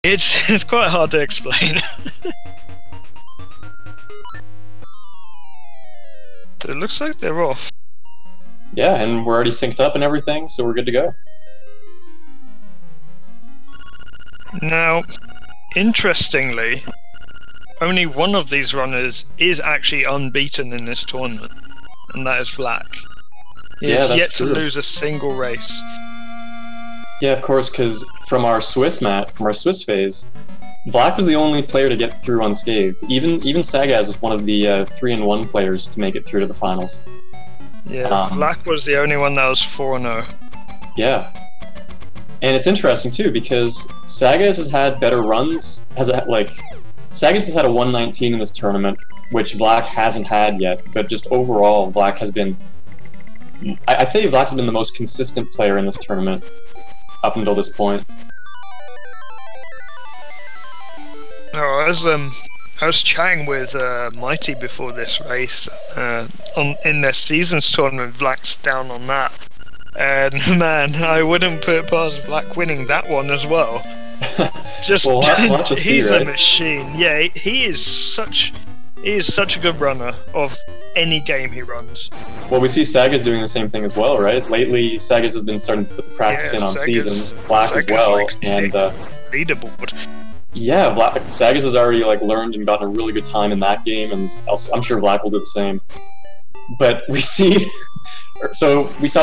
It's quite hard to explain. It looks like they're off. Yeah, and we're already synced up and everything, so we're good to go. Now, interestingly, only one of these runners is actually unbeaten in this tournament, and that is Vlack. He has yet to lose a single race. Yeah, of course, because from our Swiss phase, Vlack was the only player to get through unscathed. Even Sagaz was one of the 3-1 players to make it through to the finals. Yeah, Vlack was the only one that was 4-0. Yeah. And it's interesting too, because Sagaz has had better runs, Sagaz has had a 119 in this tournament, which Vlack hasn't had yet, but just overall, Vlack has been... I'd say Vlack has been the most consistent player in this tournament, up until this point. Oh, I was chatting with Mighty before this race, in their seasons tournament, Vlack's down on that. And man, I wouldn't put it past Vlack winning that one as well. Just well, he's a machine. Yeah, he is such a good runner of any game he runs. Well, we see Sagaz doing the same thing as well, right? Lately, Sagaz has been starting to put the practice in on seasons, Vlack as well, and leaderboard. Yeah, Sagaz has already learned and gotten a really good time in that game, and I'm sure Vlack will do the same. But we saw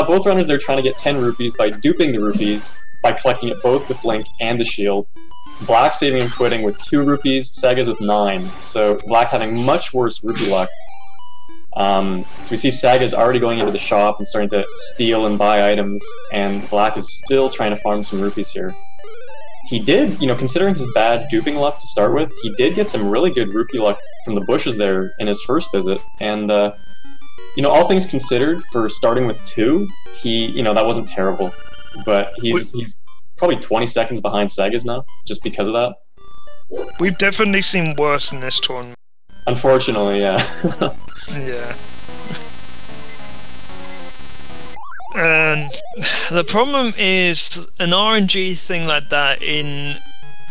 both runners there trying to get 10 rupees by duping the rupees by collecting it both with Link and the shield. Vlack saving and quitting with 2 rupees, Sagaz with 9. So Vlack having much worse rupee luck. So we see Sagaz already going into the shop and starting to steal and buy items, and Vlack is still trying to farm some rupees here. He did, considering his bad duping luck to start with, he did get some really good rupee luck from the bushes there in his first visit, and all things considered, for starting with 2, that wasn't terrible. But he's probably 20 seconds behind Sagaz now, just because of that. We've definitely seen worse in this tournament. Unfortunately, yeah. Yeah. And the problem is an RNG thing like that in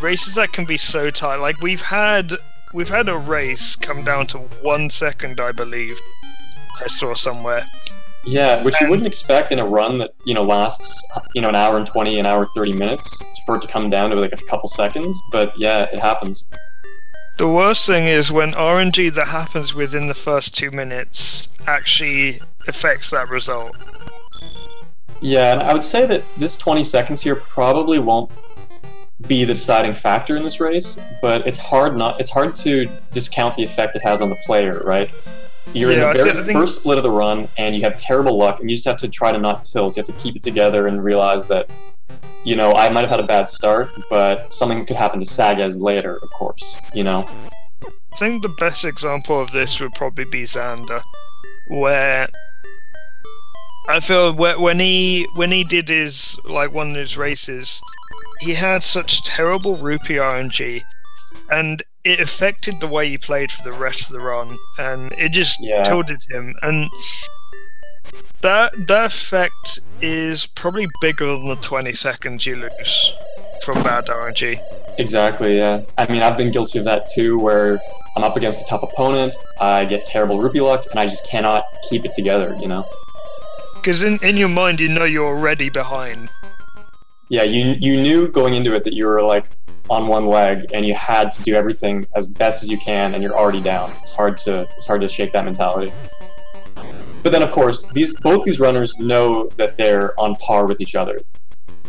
races that can be so tight. Like we've had a race come down to 1 second, I believe. I saw somewhere. Yeah, which you wouldn't expect in a run that lasts an hour and 20, an hour 30 minutes for it to come down to a couple seconds. But yeah, it happens. The worst thing is when RNG that happens within the first 2 minutes actually affects that result. Yeah, and I would say that this 20 seconds here probably won't be the deciding factor in this race, but it's hard to discount the effect it has on the player, right? You're in the very first split of the run, and you have terrible luck, and you just have to try to not tilt. You have to keep it together and realize that, I might have had a bad start, but something could happen to Sagaz later, of course, I think the best example of this would probably be Xander, where I feel when he did his one of his races, he had such terrible rupee RNG, and it affected the way he played for the rest of the run, and it just tilted him. And that effect is probably bigger than the 20 seconds you lose from bad RNG. Exactly, yeah. I mean, I've been guilty of that too, where I'm up against a tough opponent, I get terrible rupee luck, and I just cannot keep it together, Because in your mind, you're already behind. Yeah, you knew going into it that you were on one leg, and you had to do everything as best as you can, and you're already down. It's hard to shake that mentality. But then, of course, both these runners know that they're on par with each other.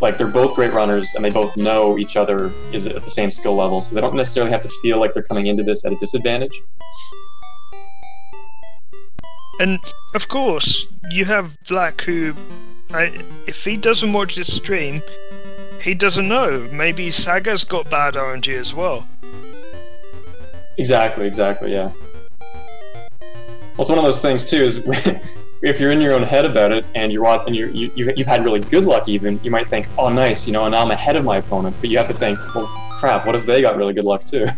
They're both great runners, and they both know each other is at the same skill level, so they don't necessarily have to feel like they're coming into this at a disadvantage. And, of course, you have Vlack who, if he doesn't watch this stream, he doesn't know. Maybe Saga's got bad RNG as well. Exactly, yeah. Well, it's one of those things too, is if you're in your own head about it, and you've had really good luck even, you might think, oh nice, and now I'm ahead of my opponent, but you have to think, well crap, what if they got really good luck too?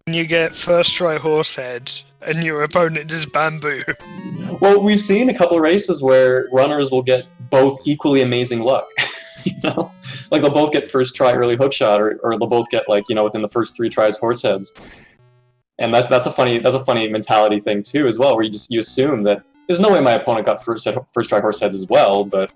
You get first try horsehead, and your opponent is bamboo. Well, we've seen a couple of races where runners will get both equally amazing luck. you know, like they'll both get first try early hookshot, or they'll both get like, you know, within the first 3 tries horse heads. And that's a funny mentality thing too as well, where you assume that there's no way my opponent got first try horse heads as well, but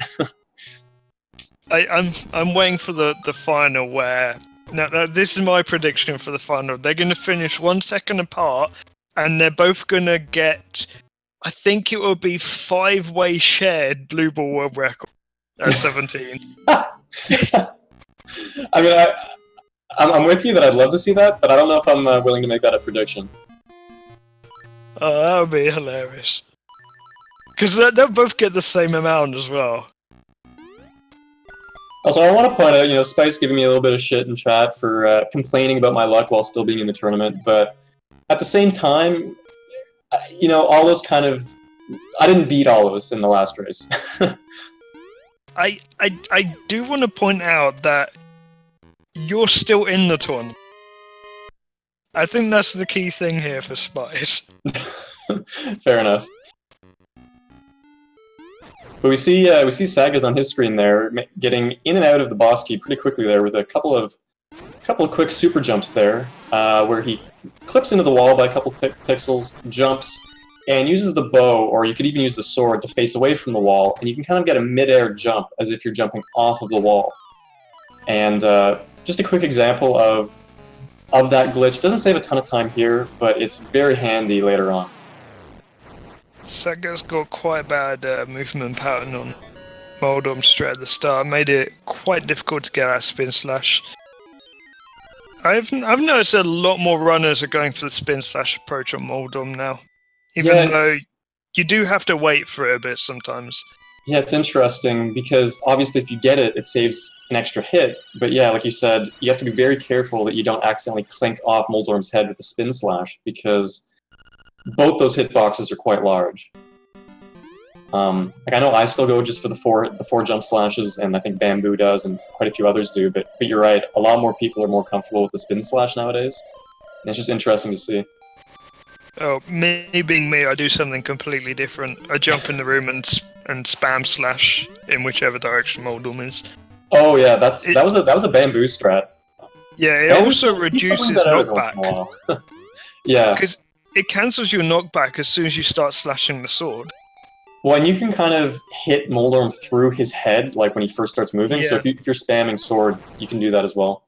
I'm waiting for the final where now this is my prediction for the final. They're going to finish 1 second apart, and they're both going to get, I think it will be 5-way shared blue ball world record at 17. I mean, I'm with you that I'd love to see that, but I don't know if I'm willing to make that a prediction. Oh, that would be hilarious. Because they'll both get the same amount as well. Also, I want to point out, you know, Spice giving me a little bit of shit in chat for complaining about my luck while still being in the tournament, but at the same time, you know, all those kind of... I didn't beat all those in the last race. I do want to point out that you're still in the tournament. I think that's the key thing here for Spice. Fair enough. But we see Sagaz on his screen there, getting in and out of the boss key pretty quickly there with a couple of quick super jumps there, where he clips into the wall by a couple pixels, jumps, and uses the bow, or you could even use the sword, to face away from the wall, and you can kind of get a mid-air jump as if you're jumping off of the wall. And just a quick example of that glitch. Doesn't save a ton of time here, but it's very handy later on. Sagaz got quite bad movement pattern on Moldom straight at the start. Made it quite difficult to get that spin slash. I've noticed a lot more runners are going for the spin slash approach on Moldom now. Even though you do have to wait for it a bit sometimes. Yeah, it's interesting, because obviously if you get it, it saves an extra hit. But yeah, like you said, you have to be very careful that you don't accidentally clink off Moldorm's head with the spin slash, because both those hitboxes are quite large. Like I know I still go just for the four jump slashes, and I think Bamboo does, and quite a few others do. But you're right, a lot more people are more comfortable with the spin slash nowadays. And it's just interesting to see. Oh, me being me, I do something completely different. I jump in the room and spam slash in whichever direction Moldom is. Oh yeah, that was a Bamboo strat. Yeah, it also reduces knockback. Yeah. Because it cancels your knockback as soon as you start slashing the sword. Well, and you can kind of hit Moldorm through his head, like when he first starts moving. Yeah. So if you're spamming sword, you can do that as well.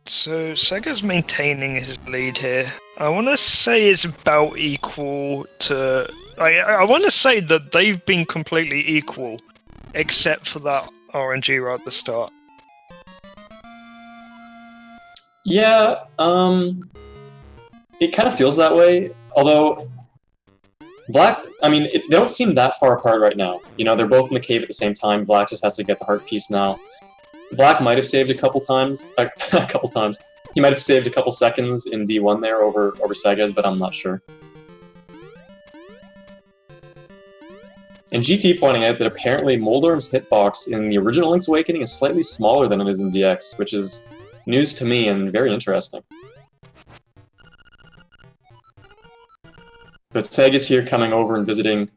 So Sagaz maintaining his lead here. I want to say it's about equal to... I want to say that they've been completely equal, except for that RNG right at the start. Yeah, it kind of feels that way, although Vlack, I mean, they don't seem that far apart right now. You know, they're both in the cave at the same time. Vlack just has to get the heart piece now. Vlack might have saved a couple times. He might have saved a couple seconds in D1 there over Sagaz, but I'm not sure. And GT pointing out that apparently Moldorm's hitbox in the original Link's Awakening is slightly smaller than it is in DX, which is news to me and very interesting. But Sagaz here coming over and visiting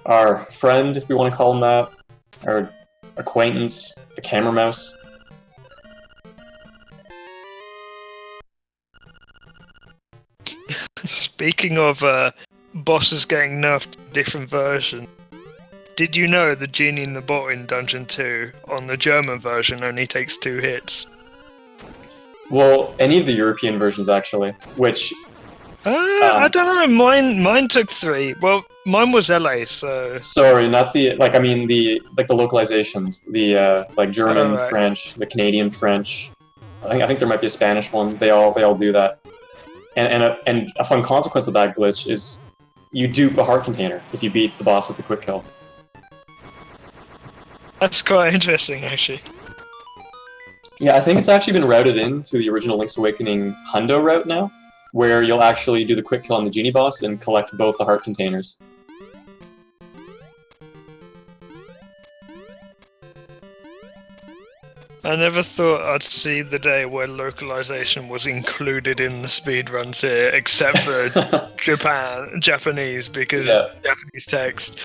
our friend, if we want to call him that, our acquaintance, the camera mouse. Speaking of bosses getting nerfed to different version, did you know the Genie in the Bottle in Dungeon 2 on the German version only takes 2 hits? Well, any of the European versions actually, which... I don't know, mine took 3. Well, mine was LA, so... Sorry, not the, like, I mean the localizations. The, like, German, right. French, the Canadian French. I think there might be a Spanish one. They all do that. And a fun consequence of that glitch is you dupe a heart container if you beat the boss with a quick kill. That's quite interesting, actually. Yeah, I think it's actually been routed into the original Link's Awakening Hundo route now, where you'll actually do the quick kill on the Genie boss and collect both the heart containers. I never thought I'd see the day where localization was included in the speedruns here, except for Japanese, because Japanese text.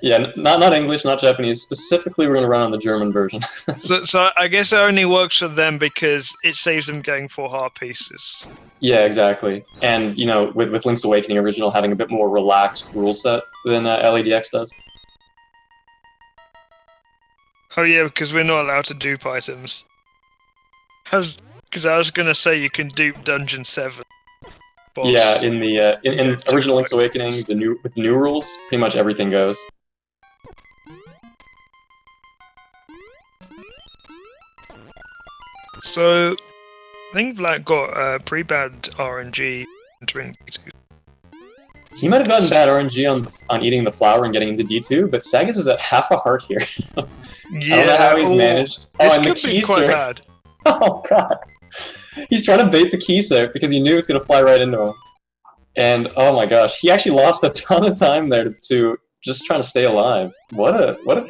Yeah, not English, not Japanese. Specifically, we're going to run on the German version. so I guess it only works for them because it saves them going for hard pieces. Yeah, exactly. And, you know, with Link's Awakening original having a bit more relaxed rule set than LADX does. Oh yeah, because we're not allowed to dupe items. Because I was going to say you can dupe Dungeon 7. Boss. Yeah, in the in original Link's Awakening, with the new rules, pretty much everything goes. So, I think Vlack got pretty bad RNG entering D2. He might have gotten bad RNG on eating the flower and getting into D2, but Sagaz is at half a heart here. Yeah, I don't know how he's managed. This could be quite bad. Oh god. He's trying to bait the Keyser because he knew it was going to fly right into him. And oh my gosh, he actually lost a ton of time there to just trying to stay alive. What a...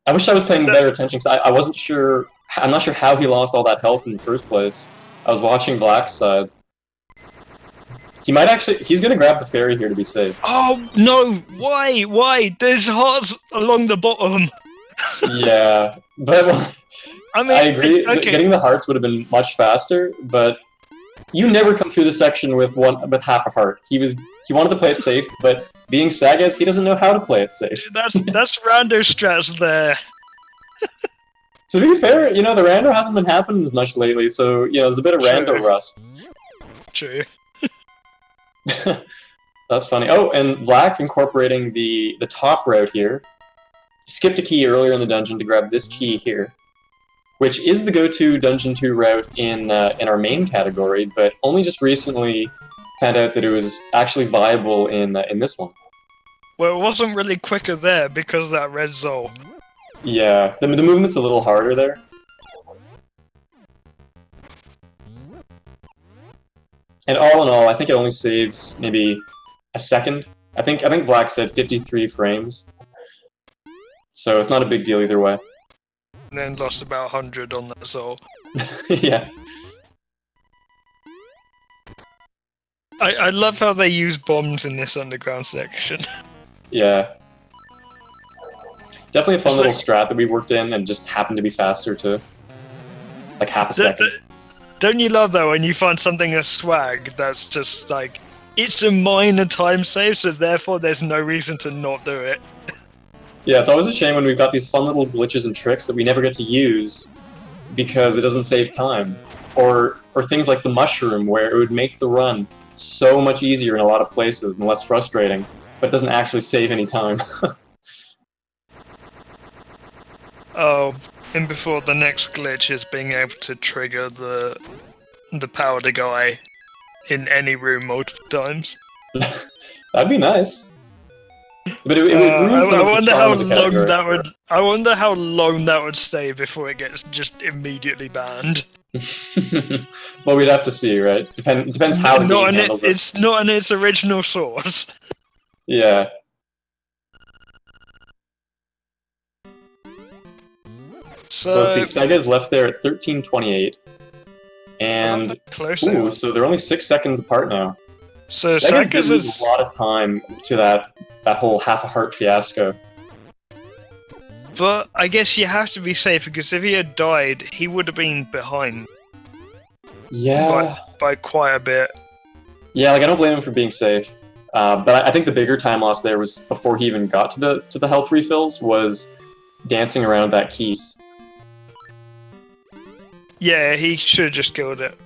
I wish I was paying better attention because I wasn't sure... I'm not sure how he lost all that health in the first place. I was watching Black's side. He might actually... He's going to grab the fairy here to be safe. Oh, no! Why? Why? There's hearts along the bottom! Yeah, but... I mean, I agree. Okay. Getting the hearts would have been much faster, but you never come through the section with half a heart. He wanted to play it safe, but being Sagaz, he doesn't know how to play it safe. That's rando strats there. To be fair, you know, the rando hasn't been happening as much lately, so you know there's a bit of rando rust. True. That's funny. Oh, and Black incorporating the top route here. Skipped a key earlier in the dungeon to grab this key here, which is the go-to Dungeon 2 route in our main category, but only just recently found out that it was actually viable in this one. Well, it wasn't really quicker there because of that red Zol. Yeah, the movement's a little harder there. And all in all, I think it only saves maybe a second. I think Black said 53 frames, so it's not a big deal either way. And then lost about 100 on that Zol. Yeah. I love how they use bombs in this underground section. Yeah. Definitely a fun little strat that we worked in and just happened to be faster to like half a second. Don't you love that when you find something as swag that's just like, it's a minor time save, so therefore there's no reason to not do it. Yeah, it's always a shame when we've got these fun little glitches and tricks that we never get to use because it doesn't save time. Or things like the mushroom, where it would make the run so much easier in a lot of places and less frustrating, but doesn't actually save any time. Oh, and before the next glitch is being able to trigger the powder guy in any room multiple times. That'd be nice. But it would ruin some of the charm of the category. I wonder how long that would stay before it gets just immediately banned. Well, we'd have to see, right? Depends how the game handles it. It's not in its original source. Yeah. So let's see, Sega's left there at 13:28. And ooh, so they're only 6 seconds apart now. So Sagaz loses a lot of time to that whole half a heart fiasco. But I guess you have to be safe, because if he had died, he would have been behind. Yeah. By quite a bit. Yeah, like I don't blame him for being safe. But I think the bigger time loss there was before he even got to the health refills was dancing around that keys. Yeah, he should have just killed it.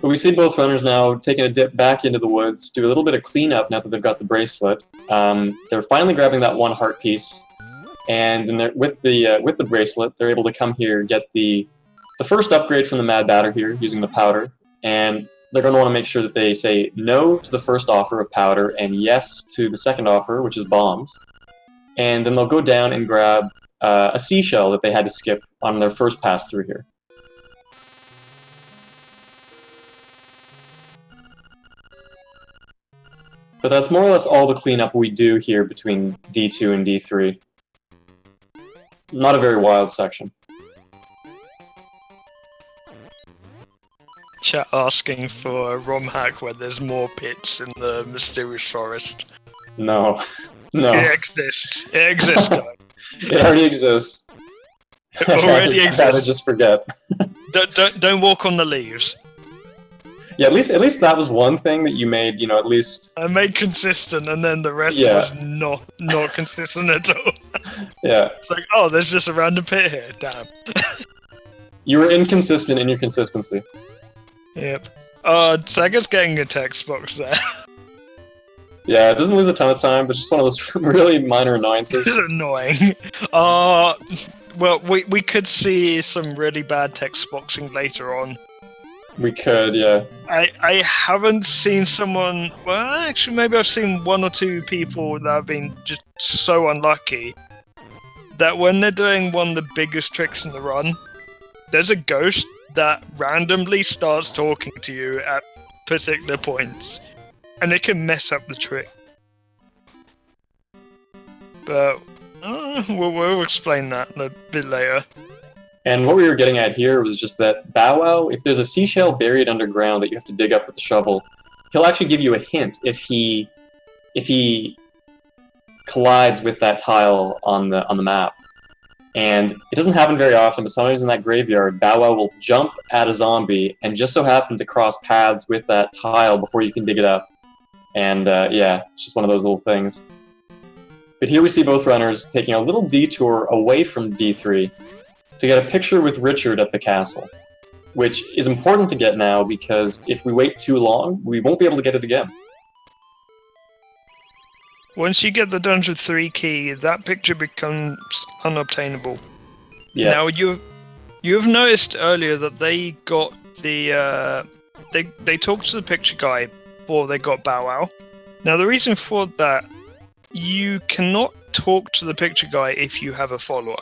But we see both runners now taking a dip back into the woods, do a little bit of cleanup now that they've got the bracelet. They're finally grabbing that one heart piece, and then with the bracelet, they're able to come here, get the first upgrade from the Mad Batter here using the powder, and they're going to want to make sure that they say no to the first offer of powder and yes to the second offer, which is bombs. And then they'll go down and grab a seashell that they had to skip on their first pass through here. But that's more or less all the cleanup we do here between D2 and D3. Not a very wild section. Chat asking for a ROM hack where there's more pits in the mysterious forest. No. No. It exists. It exists, guys. It already exists. It already I'd rather exists. just forget. Don't walk on the leaves. Yeah, at least that was one thing that you made, you know, at least... I made consistent, and then the rest Yeah. was not consistent at all. Yeah. It's like, oh, there's just a random pit here. Damn. You were inconsistent in your consistency. Yep. Sagaz getting a text box there. Yeah, it doesn't lose a ton of time, but just one of those really minor annoyances. This is annoying. Well, we could see some really bad text boxing later on. We could, yeah. I haven't seen someone... Well, actually, maybe I've seen one or two people that have been just so unlucky that when they're doing one of the biggest tricks in the run, there's a ghost that randomly starts talking to you at particular points, and it can mess up the trick. But we'll explain that a bit later. And what we were getting at here was just that Bow Wow, if there's a seashell buried underground that you have to dig up with a shovel, he'll actually give you a hint if he collides with that tile on the map. And it doesn't happen very often, but sometimes in that graveyard, Bow Wow will jump at a zombie and just so happen to cross paths with that tile before you can dig it up. And yeah, it's just one of those little things. But here we see both runners taking a little detour away from D3 to get a picture with Richard at the castle, which is important to get now because if we wait too long, we won't be able to get it again. Once you get the Dungeon 3 key, that picture becomes unobtainable. Yeah. Now you've noticed earlier that they got the they talked to the picture guy before they got Bow Wow. Now the reason for that, you cannot talk to the picture guy if you have a follower.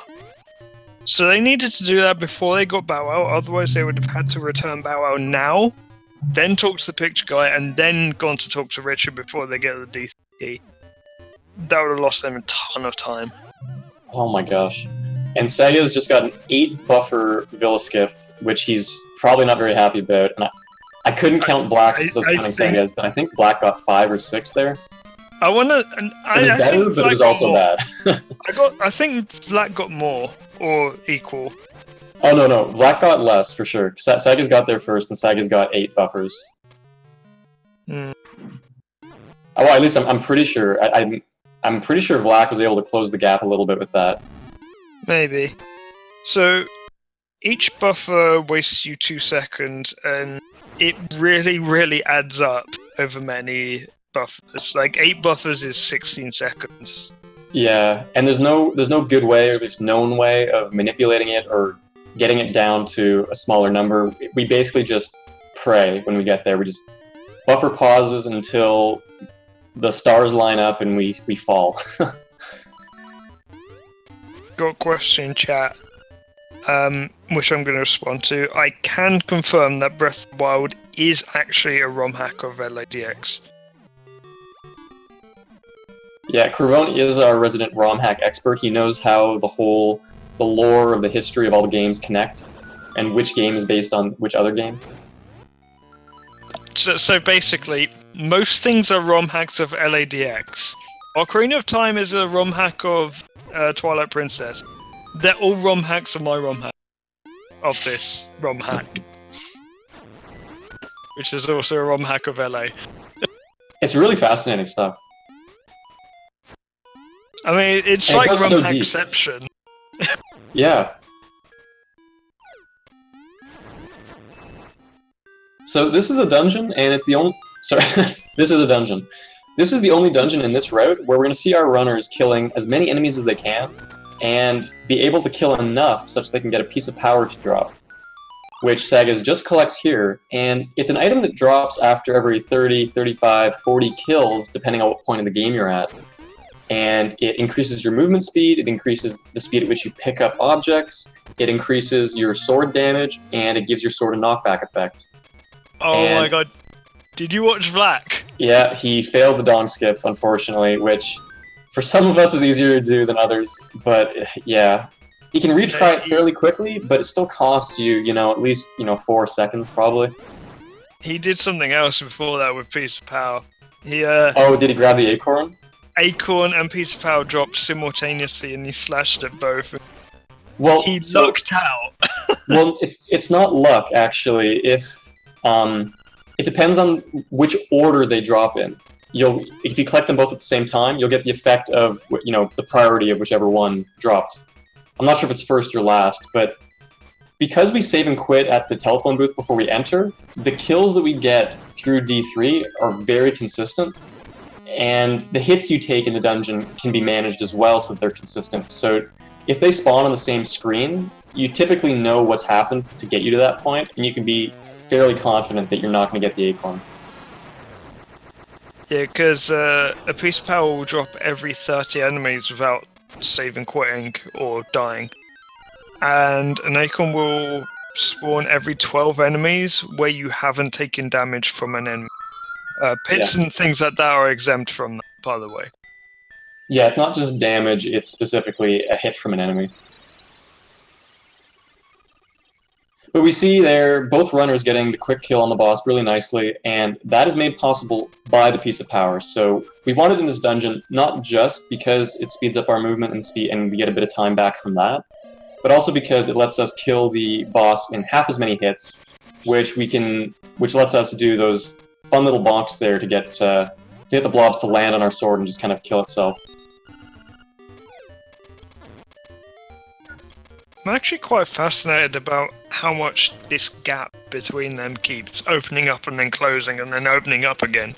So they needed to do that before they got Bow Wow, otherwise they would have had to return Bow Wow now, then talk to the picture guy, and then gone to talk to Richard before they get the D3 key. That would have lost them a ton of time. Oh my gosh. And Sagaz just got an 8 buffer Villa skip, which he's probably not very happy about. And I couldn't count Black's because I was counting Sagaz, but I think Black got 5 or 6 there. I wanna. It was better, but it was also bad. I think Black got more or equal. Oh no, Black got less for sure. Sagaz got there first, and Sagaz got 8 buffers. Hmm. Oh, well, at least I'm pretty sure. I'm pretty sure Black was able to close the gap a little bit with that. Maybe. So each buffer wastes you 2 seconds, and it really, really adds up over many buffers. Like 8 buffers is 16 seconds. Yeah, and there's no good way, or at least known way, of manipulating it or getting it down to a smaller number. We basically just pray when we get there. We just buffer pauses until the stars line up and we fall. Got a question in chat, which I'm going to respond to. I can confirm that Breath of the Wild is actually a ROM hack of LADX. Yeah, Crevone is our resident ROM hack expert. He knows how the lore of the history of all the games connect, and which game is based on which other game. So basically, most things are ROM hacks of LADX. Ocarina of Time is a ROM hack of Twilight Princess. They're all ROM hacks of my ROM hack. Of this ROM hack. Which is also a ROM hack of LA. It's really fascinating stuff. I mean, it's and like it ROM so hackception. Yeah. So this is a dungeon, and it's the only... Sorry, this is a dungeon. This is the only dungeon in this route where we're going to see our runners killing as many enemies as they can, and be able to kill enough such they can get a piece of power to drop, which Sagaz just collects here, and it's an item that drops after every 30, 35, 40 kills, depending on what point of the game you're at. And it increases your movement speed, it increases the speed at which you pick up objects, it increases your sword damage, and it gives your sword a knockback effect. Oh my god. Did you watch Vlack? Yeah, he failed the dong skip, unfortunately, which for some of us is easier to do than others, but yeah. He can retry it fairly quickly, but it still costs you, at least, 4 seconds, probably. He did something else before that with Piece of Power. He, Oh, did he grab the acorn? Acorn and Piece of Power dropped simultaneously, and he slashed at both. Well, he lucked out. Well, it's not luck, actually. It depends on which order they drop in. If you collect them both at the same time, you'll get the effect of, the priority of whichever one dropped. I'm not sure if it's first or last, but because we save and quit at the telephone booth before we enter, the kills that we get through D3 are very consistent, and the hits you take in the dungeon can be managed as well so that they're consistent. So if they spawn on the same screen, you typically know what's happened to get you to that point, and you can be fairly confident that you're not going to get the acorn. Yeah, because a Piece of Power will drop every 30 enemies without saving, quitting, or dying. And an acorn will spawn every 12 enemies where you haven't taken damage from an enemy. Pits and things like that are exempt from that, by the way. Yeah, it's not just damage, it's specifically a hit from an enemy. But we see there both runners getting the quick kill on the boss really nicely, and that is made possible by the Piece of Power. So we want it in this dungeon not just because it speeds up our movement and we get a bit of time back from that, but also because it lets us kill the boss in half as many hits, which lets us do those fun little bonks there to get to hit the blobs to land on our sword and just kind of kill itself. I'm actually quite fascinated about how much this gap between them keeps opening up and then closing and then opening up again.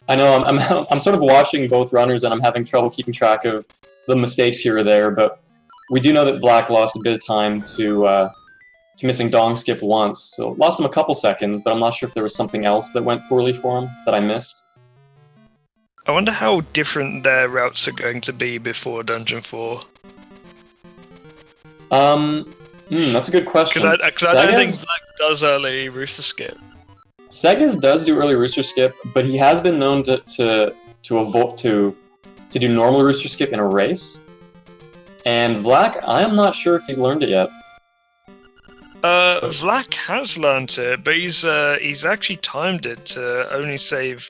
I know, I'm sort of watching both runners and I'm having trouble keeping track of the mistakes here or there, but we do know that Black lost a bit of time to missing dong skip once, so lost him a couple seconds, but I'm not sure if there was something else that went poorly for him that I missed. I wonder how different their routes are going to be before Dungeon 4. That's a good question. Because I don't think Black does early Rooster Skip. Sagaz does do early Rooster Skip, but he has been known to do normal Rooster Skip in a race. And Vlack, I am not sure if he's learned it yet. Vlack has learned it, but he's actually timed it to only save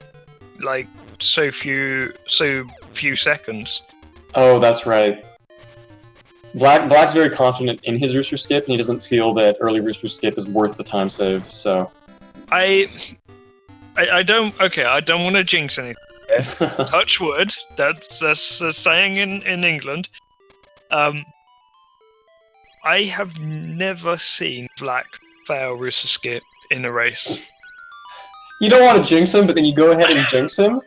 like so few seconds. Oh, that's right. Black's very confident in his Rooster Skip, and he doesn't feel that early Rooster Skip is worth the time save. So, I don't want to jinx anything. Touch wood. That's a saying in England. I have never seen Black fail Rooster Skip in a race. You don't want to jinx him, but then you go ahead and jinx him?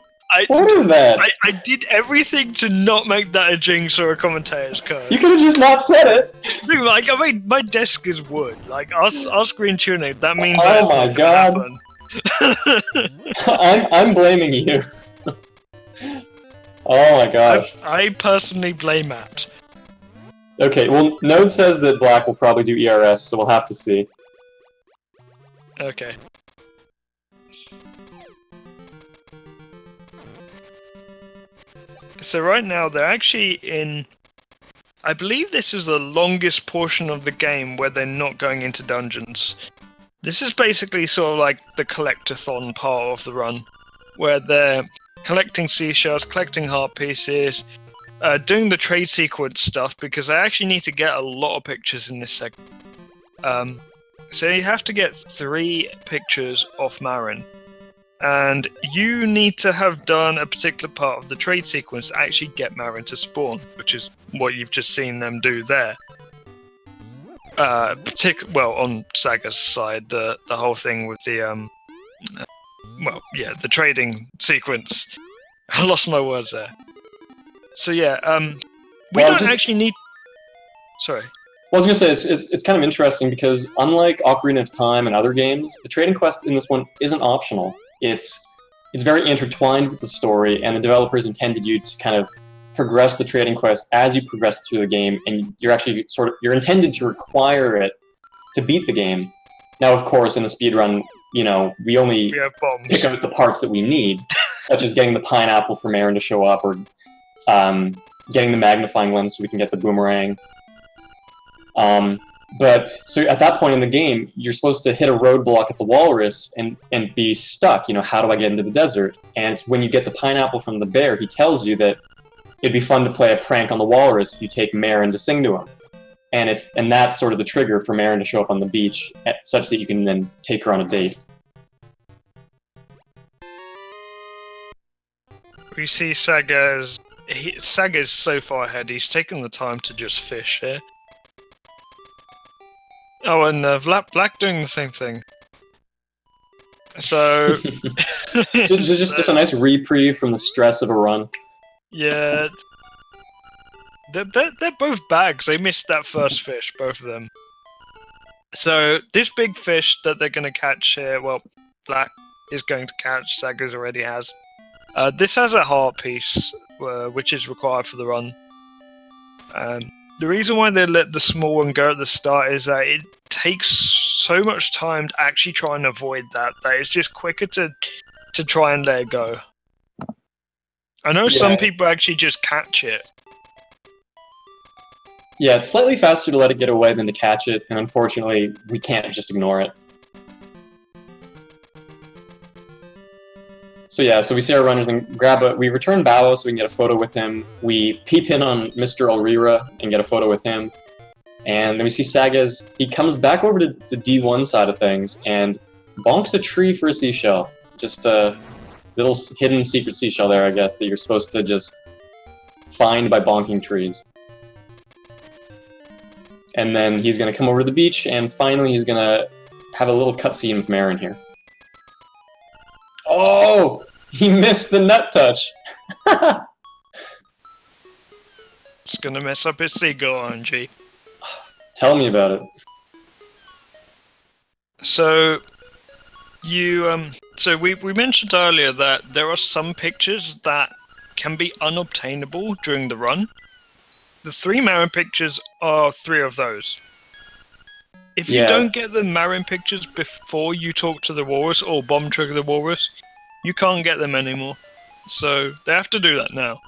What is that? I did everything to not make that a jinx or a commentator's code. You could have just not said it. Dude, like, I mean, my desk is wood. Like, our screen tuning, that means oh my god. I'm blaming you. Oh my gosh. I personally blame Matt. Okay, well, Node says that Black will probably do ERS, so we'll have to see. Okay. So right now, they're actually in... I believe this is the longest portion of the game where they're not going into dungeons. This is basically sort of like the collectathon part of the run, where they're collecting seashells, collecting heart pieces, doing the trade sequence stuff, because I actually need to get a lot of pictures in this segment. So you have to get 3 pictures off Marin. And you need to have done a particular part of the trade sequence to actually get Marin to spawn, which is what you've just seen them do there. Well, on Sagaz's side, the whole thing with the the trading sequence. I lost my words there. So yeah, we don't actually need. Sorry. Well, I was going to say, it's kind of interesting because unlike Ocarina of Time and other games, the trading quest in this one isn't optional. It's very intertwined with the story, and the developers intended you to kind of progress the trading quest as you progress through the game, and you're actually you're intended to require it to beat the game. Now, of course, in a speedrun, we only pick out the parts that we need. such as getting the pineapple for Marin to show up, or getting the magnifying lens so we can get the boomerang. But so at that point in the game, you're supposed to hit a roadblock at the walrus and be stuck. You know, how do I get into the desert? And it's when you get the pineapple from the bear, he tells you that it'd be fun to play a prank on the walrus if you take Marin to sing to him. And that's sort of the trigger for Marin to show up on the beach, such that you can then take her on a date. We see Sagaz. Sagaz so far ahead. He's taken the time to just fish here. Oh, and Vlack doing the same thing. So just a nice reprieve from the stress of a run. Yeah, they're both bags. They missed that first fish, both of them. So this big fish that they're going to catch here, well, Vlack is going to catch. Sagaz already has. This has a heart piece, which is required for the run. The reason why they let the small one go at the start is that it takes so much time to actually try and avoid that it's just quicker to try and let it go. I know some people actually just catch it. Yeah, it's slightly faster to let it get away than to catch it, and unfortunately, we can't just ignore it. So yeah, so we see our runners and we return Bao so we can get a photo with him. We peep in on Mr. Alrira and get a photo with him. And then we see Sagaz. He comes back over to the D1 side of things and bonks a tree for a seashell. Just a little hidden secret seashell there, I guess, that you're supposed to just find by bonking trees. And then he's going to come over to the beach, and finally he's going to have a little cutscene with Marin here. Oh! He missed the nut touch! It's gonna mess up his seagull, RNG. Tell me about it. So, we mentioned earlier that there are some pictures that can be unobtainable during the run. The 3 Marin pictures are 3 of those. If you don't get the Marin pictures before you talk to the walrus or bomb trigger the walrus, you can't get them anymore. So they have to do that now.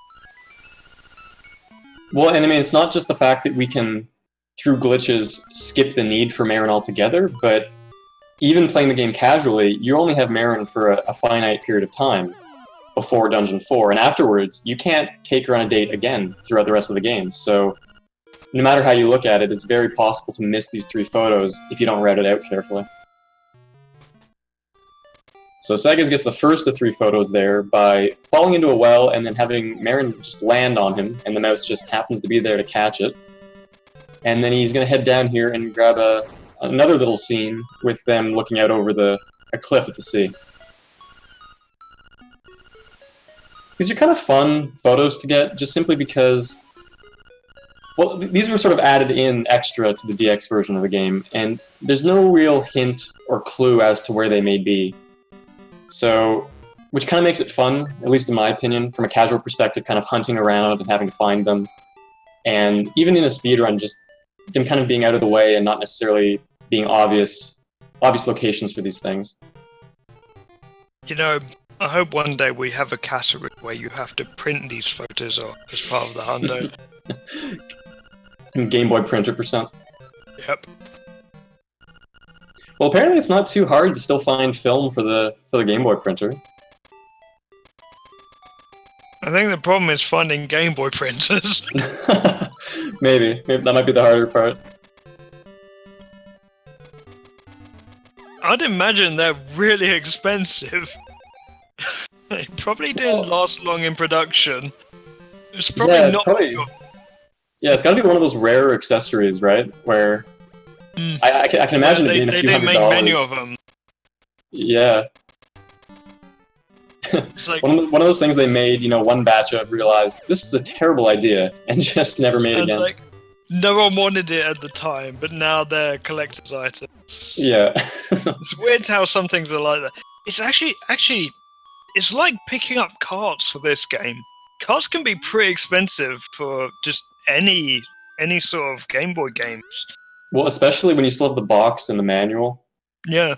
Well, and I mean, it's not just the fact that we can, through glitches, skip the need for Marin altogether, but even playing the game casually, you only have Marin for a finite period of time before Dungeon 4, and afterwards, you can't take her on a date again throughout the rest of the game. So no matter how you look at it, it's very possible to miss these 3 photos if you don't route it out carefully. So Sagaz gets the first of 3 photos there by falling into a well and then having Marin just land on him, and the mouse just happens to be there to catch it. And then he's going to head down here and grab another little scene with them looking out over a cliff at the sea. These are kind of fun photos to get, just simply because, well, these were sort of added in extra to the DX version of the game, and there's no real hint or clue as to where they may be. So, which kind of makes it fun, at least in my opinion, from a casual perspective, kind of hunting around and having to find them. And even in a speedrun, just them kind of being out of the way and not necessarily being obvious locations for these things. You know, I hope one day we have a category where you have to print these photos off as part of the hundo. Game Boy printer %. Yep. Well, apparently it's not too hard to still find film for the Game Boy printer. I think the problem is finding Game Boy printers. Maybe that might be the harder part. I'd imagine they're really expensive. They probably didn't last long in production. It's probably Yeah, it's got to be one of those rare accessories, right? Where I can imagine it being a few $100s. They didn't make many of them. Yeah. It's like one of those things they made, one batch of, realized this is a terrible idea, and just never made again. It's like no one wanted it at the time, but now they're collector's items. Yeah. It's weird how some things are like that. It's actually, it's like picking up carts for this game. Carts can be pretty expensive for just any sort of Game Boy games. Well, especially when you still have the box and the manual. Yeah.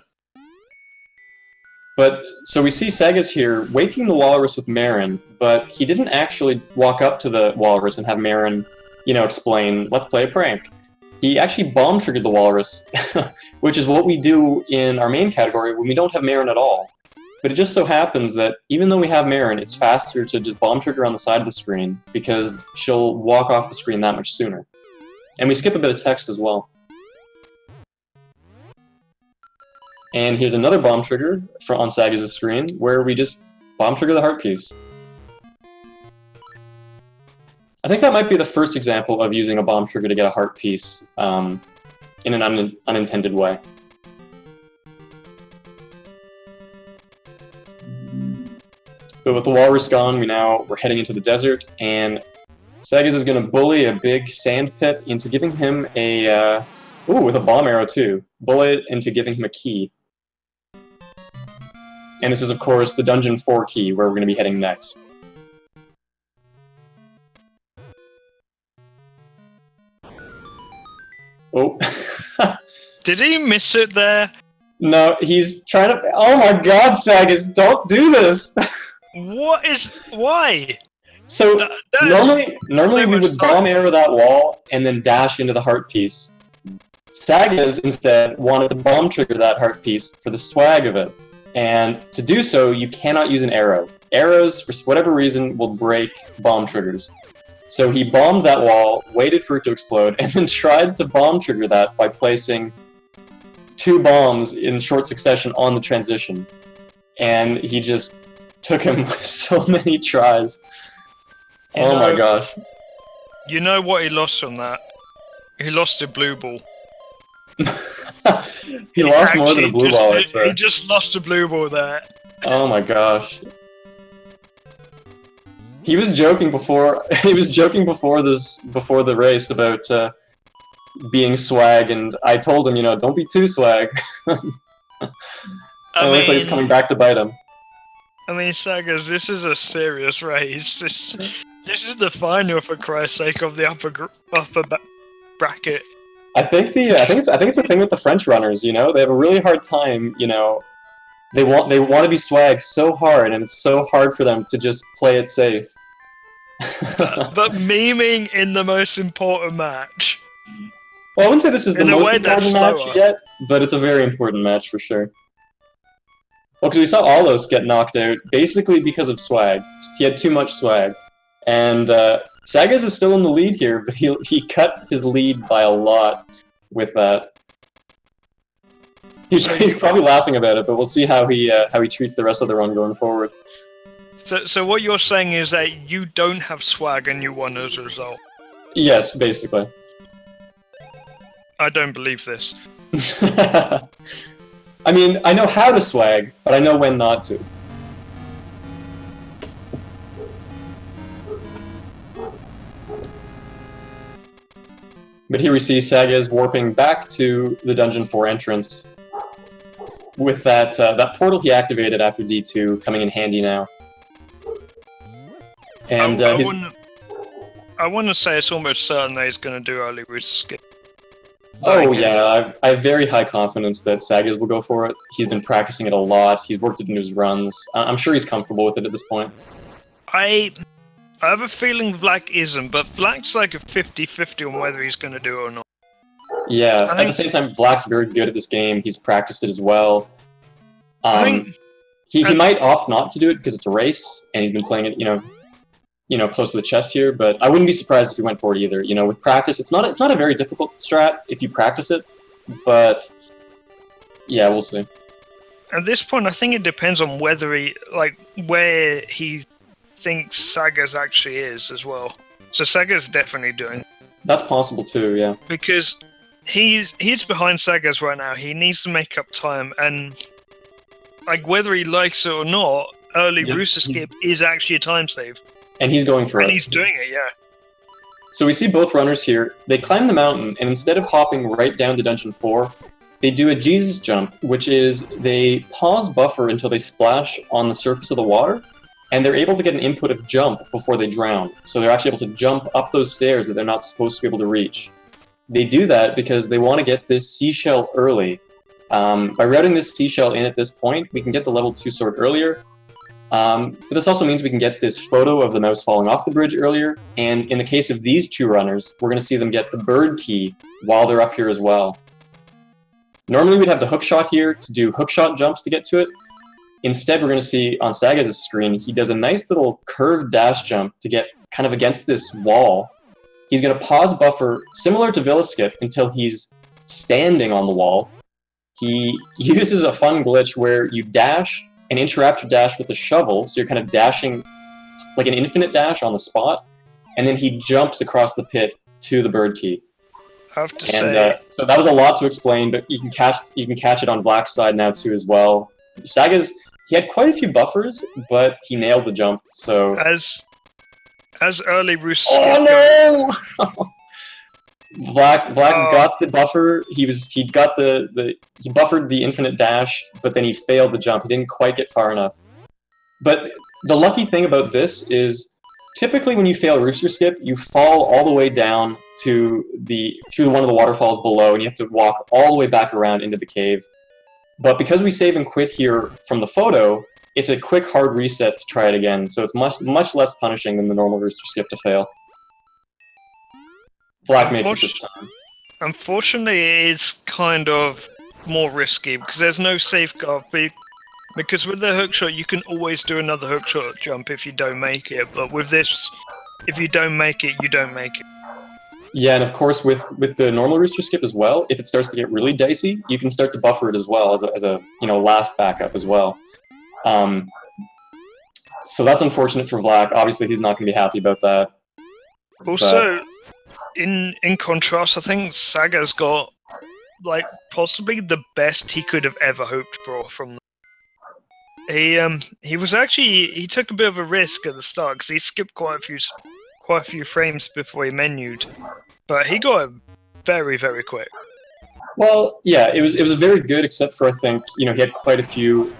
But, so we see Sagaz here waking the walrus with Marin, but he didn't actually walk up to the walrus and have Marin, you know, explain, let's play a prank. He actually bomb triggered the walrus, which is what we do in our main category when we don't have Marin at all. But it just so happens that even though we have Marin, it's faster to just bomb trigger on the side of the screen because she'll walk off the screen that much sooner. And we skip a bit of text as well. And here's another bomb trigger on Sagaz's screen where we just bomb trigger the heart piece. I think that might be the first example of using a bomb trigger to get a heart piece in an unintended way. But with the walrus gone, we're heading into the desert, and Sagaz is going to bully a big sand pit into giving him a with a bomb arrow too. Bully it into giving him a key. And this is, of course, the Dungeon 4 key, where we're going to be heading next. Oh. Did he miss it there? No, he's trying to... Oh my god, Sagaz, don't do this! What is... Why? So, normally we would bomb arrow that wall and then dash into the heart piece. Sagaz, instead, wanted to bomb trigger that heart piece for the swag of it. And to do so, you cannot use an arrow. Arrows, for whatever reason, will break bomb triggers. So he bombed that wall, waited for it to explode, and then tried to bomb trigger that by placing 2 bombs in short succession on the transition. And he just took him so many tries. Oh my gosh. You know what he lost from that? He lost a blue ball. He lost more than a blue ball, I'd say. He just lost a blue ball there. Oh my gosh. He was joking before. He was joking before the race about being swag, and I told him, you know, don't be too swag. It looks like it's coming back to bite him. I mean, Sagaz, this is a serious race. This is the final, for Christ's sake, of the upper bracket. I think it's a thing with the French runners. You know, they have a really hard time. You know, they want to be swag so hard, and it's so hard for them to just play it safe. but memeing in the most important match. Well, I wouldn't say this is the most important match yet, but it's a very important match for sure. Well, because we saw Alos get knocked out basically because of swag. He had too much swag, and Sagaz is still in the lead here, but he cut his lead by a lot with that. He's probably laughing about it, but we'll see how he treats the rest of the run going forward. So what you're saying is that you don't have swag and you won as a result? Yes, basically. I don't believe this. I mean, I know how to swag, but I know when not to. But here we see Sagaz warping back to the Dungeon 4 entrance with that that portal he activated after D2 coming in handy now. And I want to say it's almost certain that he's going to do early route skip. Oh yeah, I have very high confidence that Sagaz will go for it. He's been practicing it a lot. He's worked it into his runs. I'm sure he's comfortable with it at this point. I have a feeling Vlack isn't, but Vlack's like a 50-50 on whether he's going to do it or not. Yeah, at the same time, Vlack's very good at this game. He's practiced it as well. He might opt not to do it because it's a race, and he's been playing it, you know, close to the chest here. But I wouldn't be surprised if he went for it either. You know, with practice, it's not a very difficult strat if you practice it. But yeah, we'll see. At this point, I think it depends on whether where he thinks Sagaz actually is as well. So Sagaz definitely doing. That's possible too, yeah. Because he's behind Sagaz right now. He needs to make up time, and whether he likes it or not, early Rooster Skip is actually a time save. And he's going for it. And he's doing it, yeah. So we see both runners here. They climb the mountain, and instead of hopping right down to Dungeon 4, they do a Jesus jump, which is they pause buffer until they splash on the surface of the water, and they're able to get an input of jump before they drown. So they're actually able to jump up those stairs that they're not supposed to be able to reach. They do that because they want to get this seashell early, By routing this seashell in at this point, we can get the level 2 sword earlier. But this also means we can get this photo of the mouse falling off the bridge earlier, and in the case of these two runners, we're going to see them get the bird key while they're up here as well. Normally we'd have the hookshot here to do hookshot jumps to get to it. Instead, we're going to see on Sagaz's screen, he does a nice little curved dash jump to get kind of against this wall. He's going to pause buffer, similar to Villaskip, until he's standing on the wall. He uses a fun glitch where you dash and interrupt your dash with a shovel, so you're kind of dashing like an infinite dash on the spot, and then he jumps across the pit to the bird key. I have to say, so that was a lot to explain, but you can catch it on Black's side now too as well. Sagaz, he had quite a few buffers, but he nailed the jump. So as early Roost. Oh no! Black got the buffer. He buffered the infinite dash, but then he failed the jump. He didn't quite get far enough. But the lucky thing about this is, typically when you fail Rooster Skip, you fall all the way down to through one of the waterfalls below, and you have to walk all the way back around into the cave. But because we save and quit here from the photo, it's a quick hard reset to try it again. So it's much less punishing than the normal Rooster Skip to fail. Black makes it this time. Unfortunately, it is kind of more risky because there's no safeguard. Because with the hookshot, you can always do another hookshot jump if you don't make it. But with this, if you don't make it, you don't make it. Yeah, and of course, with the normal Rooster Skip as well, if it starts to get really dicey, you can start to buffer it as well as a last backup as well. So that's unfortunate for Vlack. Obviously, he's not going to be happy about that. Also, in contrast, I think Sagaz got like possibly the best he could have ever hoped for from. He took a bit of a risk at the start because he skipped quite a few frames before he menued, but he got it very, very quick. Well, yeah, it was very good, except for I think he had quite a few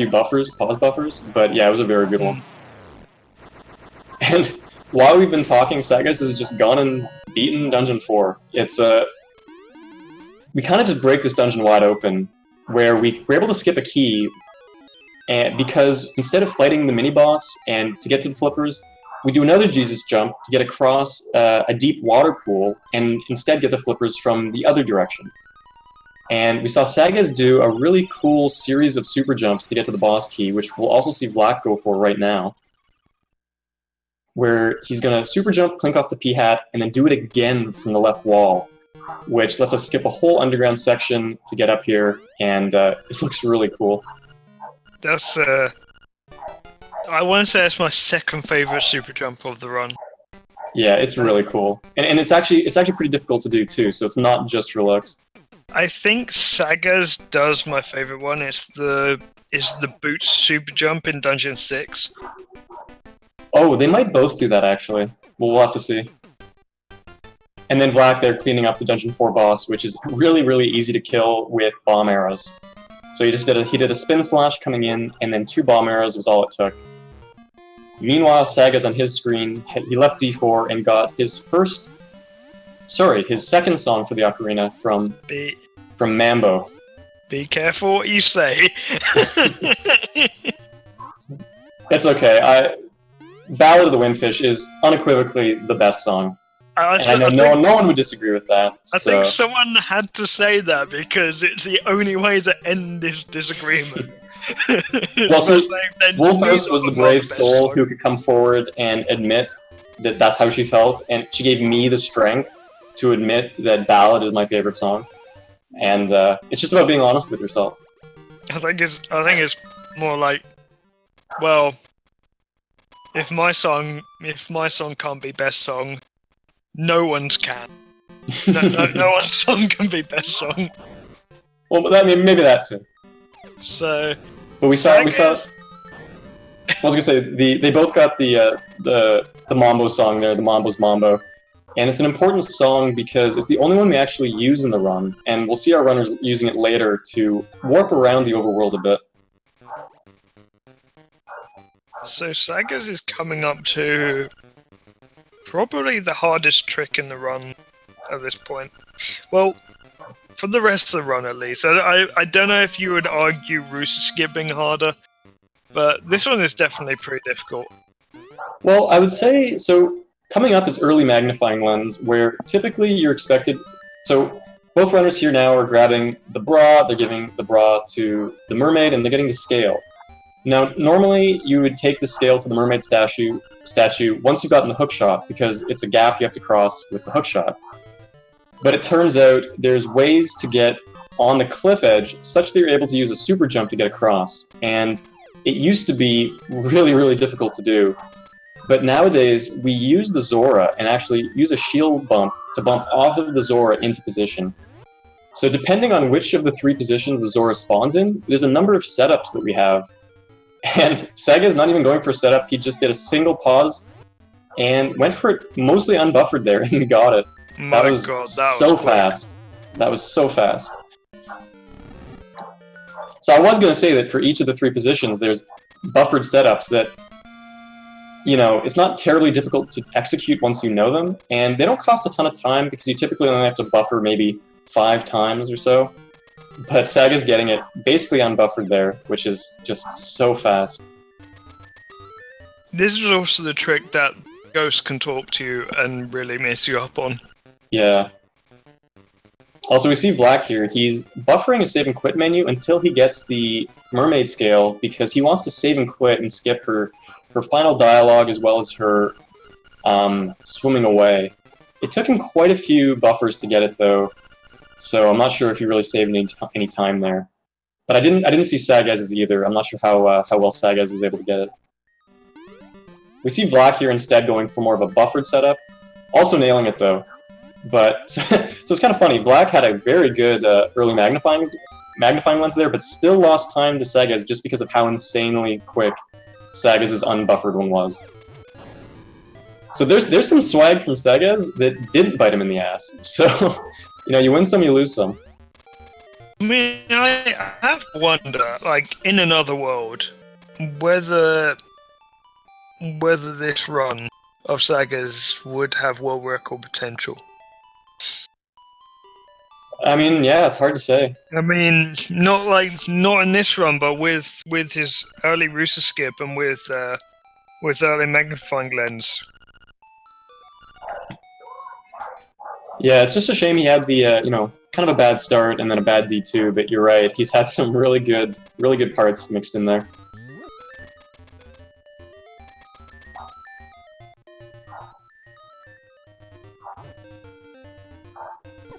buffers, pause buffers, but yeah, it was a very good one. And while we've been talking, Sagaz has just gone and beaten Dungeon 4. It's we kind of just break this dungeon wide open, where we're able to skip a key, and because instead of fighting the mini boss and to get to the flippers, we do another Jesus jump to get across a deep water pool and instead get the flippers from the other direction. And we saw Sagaz do a really cool series of super jumps to get to the boss key, which we'll also see Vlack go for right now, where he's going to super jump, clink off the P-hat, and then do it again from the left wall, which lets us skip a whole underground section to get up here, and it looks really cool. That's, I want to say that's my second favorite super jump of the run. Yeah, it's really cool. And it's actually pretty difficult to do too, so it's not just for looks. I think Sagaz does my favorite one. It's the boots super jump in Dungeon 6. Oh, they might both do that actually. Well, we'll have to see. And then Vlack there cleaning up the Dungeon 4 boss, which is really, really easy to kill with bomb arrows. So he did a spin slash coming in, and then 2 bomb arrows was all it took. Meanwhile, Sagaz on his screen, he left D4 and got his second song for the ocarina from Mambo. Be careful what you say. It's okay. Ballad of the Windfish is unequivocally the best song. And I know no one would disagree with that. I think someone had to say that because it's the only way to end this disagreement. Well, so Wolfhouse was the brave soul who could come forward and admit that that's how she felt, and she gave me the strength to admit that Ballad is my favorite song. And it's just about being honest with yourself. I think it's more like, well, if my song can't be best song, no one's can. No one's song can be best song. Well, but maybe that too. So, but we saw. I was gonna say they both got the Mambo song there, the Mambo's Mambo, and it's an important song because it's the only one we actually use in the run, and we'll see our runners using it later to warp around the overworld a bit. So Sagaz is coming up to probably the hardest trick in the run at this point. Well, for the rest of the run at least. I don't know if you would argue rooster skipping harder, but this one is definitely pretty difficult. Well, I would say, so coming up is early magnifying lens, where typically you're expected, so both runners here now are grabbing the bra, they're giving the bra to the mermaid, and they're getting the scale. Now, normally you would take the scale to the mermaid statue once you've gotten the hook shot, because it's a gap you have to cross with the hook shot. But it turns out there's ways to get on the cliff edge such that you're able to use a super jump to get across, and it used to be really, really difficult to do. But nowadays, we use the Zora and actually use a shield bump to bump off of the Zora into position. So depending on which of the 3 positions the Zora spawns in, there's a number of setups that we have. And Sagaz not even going for a setup, he just did a single pause and went for it mostly unbuffered there and got it. That was so fast. That was so fast. So I was going to say that for each of the 3 positions, there's buffered setups that, you know, it's not terribly difficult to execute once you know them, and they don't cost a ton of time because you typically only have to buffer maybe 5 times or so. But Sagaz getting it basically unbuffered there, which is just so fast. This is also the trick that Ghost can talk to you and really mess you up on. Yeah. Also, we see Vlack here. He's buffering a save and quit menu until he gets the mermaid scale because he wants to save and quit and skip her final dialogue as well as her swimming away. It took him quite a few buffers to get it though, so I'm not sure if he really saved any time there. But I didn't see Sagaz's either. I'm not sure how well Sagaz was able to get it. We see Vlack here instead going for more of a buffered setup, also nailing it though. But so it's kind of funny. Vlack had a very good early magnifying lens there, but still lost time to Sagaz just because of how insanely quick Sagaz's unbuffered one was. So there's some swag from Sagaz that didn't bite him in the ass. So, you know, you win some, you lose some. I mean, I have to wonder, like, in another world, whether this run of Sagaz would have world record potential. I mean, yeah, it's hard to say. I mean, not in this run, but with his early rooster skip and with early magnifying lens. Yeah, it's just a shame he had the you know, kind of a bad start and then a bad D2. But you're right, he's had some really good parts mixed in there.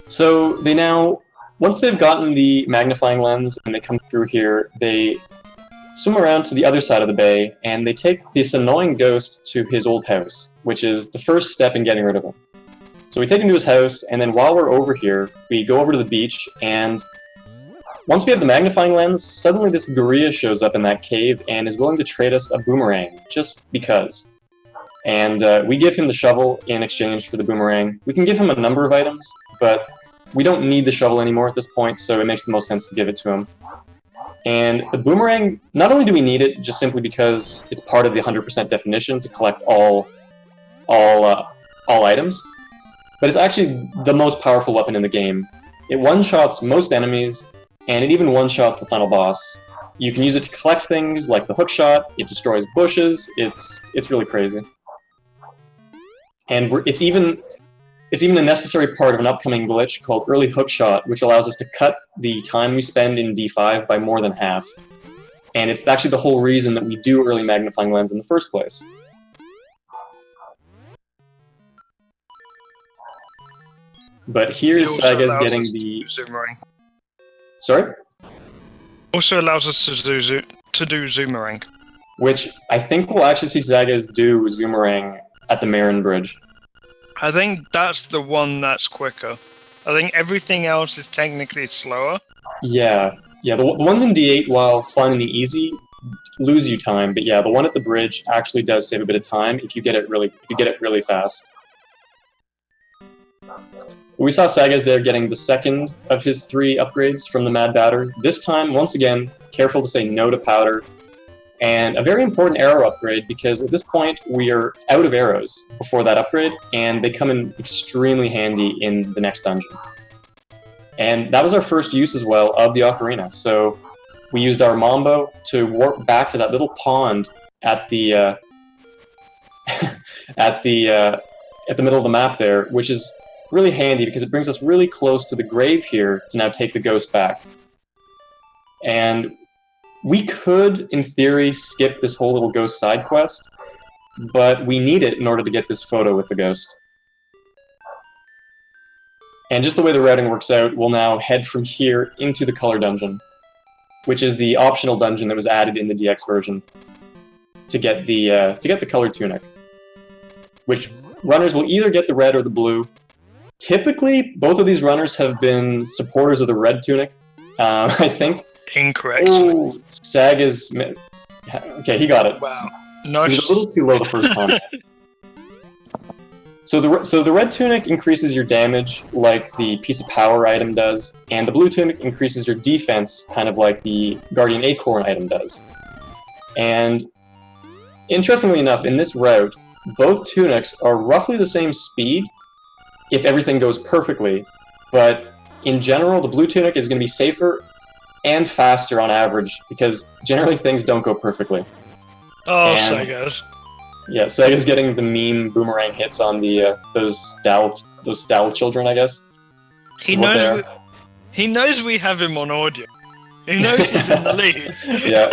So they now, once they've gotten the magnifying lens and they come through here, they swim around to the other side of the bay and they take this annoying ghost to his old house, which is the first step in getting rid of him. So we take him to his house, and then while we're over here, we go over to the beach, and once we have the magnifying lens, suddenly this gorilla shows up in that cave and is willing to trade us a boomerang, just because. And we give him the shovel in exchange for the boomerang. We can give him a number of items, but we don't need the shovel anymore at this point, so it makes the most sense to give it to him. And the boomerang, not only do we need it just simply because it's part of the 100% definition to collect all items, but it's actually the most powerful weapon in the game. It one-shots most enemies, and it even one-shots the final boss. You can use it to collect things like the hook shot, it destroys bushes, it's really crazy. And it's even a necessary part of an upcoming glitch called early hook shot, which allows us to cut the time we spend in D5 by more than half. And it's actually the whole reason that we do early magnifying lens in the first place. But here's Sagaz getting the... Zoomerang. Sorry? Also allows us to do Zoomerang. Which I think we'll actually see Sagaz do Zoomerang at the Marin Bridge. I think that's the one that's quicker. I think everything else is technically slower. Yeah. The ones in D8, while fun and easy, lose you time. But yeah, the one at the bridge actually does save a bit of time if you get it really fast. We saw Sagaz there getting the second of his 3 upgrades from the Mad Batter. This time, once again, careful to say no to powder. And a very important arrow upgrade, because at this point we are out of arrows before that upgrade, and they come in extremely handy in the next dungeon. And that was our first use as well of the ocarina. So we used our Mambo to warp back to that little pond at the at the middle of the map there, which is really handy because it brings us really close to the grave here to now take the ghost back. And we could, in theory, skip this whole little ghost side quest, but we need it in order to get this photo with the ghost. And just the way the routing works out, we'll now head from here into the color dungeon, which is the optional dungeon that was added in the DX version to get the colored tunic. Which runners will either get the red or the blue. Typically, both of these runners have been supporters of the red tunic, I think. Incorrect. Oh, Sagaz. Okay, he got it. Wow. Nice. He was a little too low the first time. So the red tunic increases your damage like the piece of power item does, and the blue tunic increases your defense, kind of like the Guardian Acorn item does. And interestingly enough, in this route, both tunics are roughly the same speed if everything goes perfectly, but in general, the blue tunic is going to be safer and faster on average, because generally things don't go perfectly. Oh, Sagaz. Yeah, Sagaz getting the meme boomerang hits on the those Dal children, I guess. He knows we have him on audio. He knows he's in the lead. Yeah.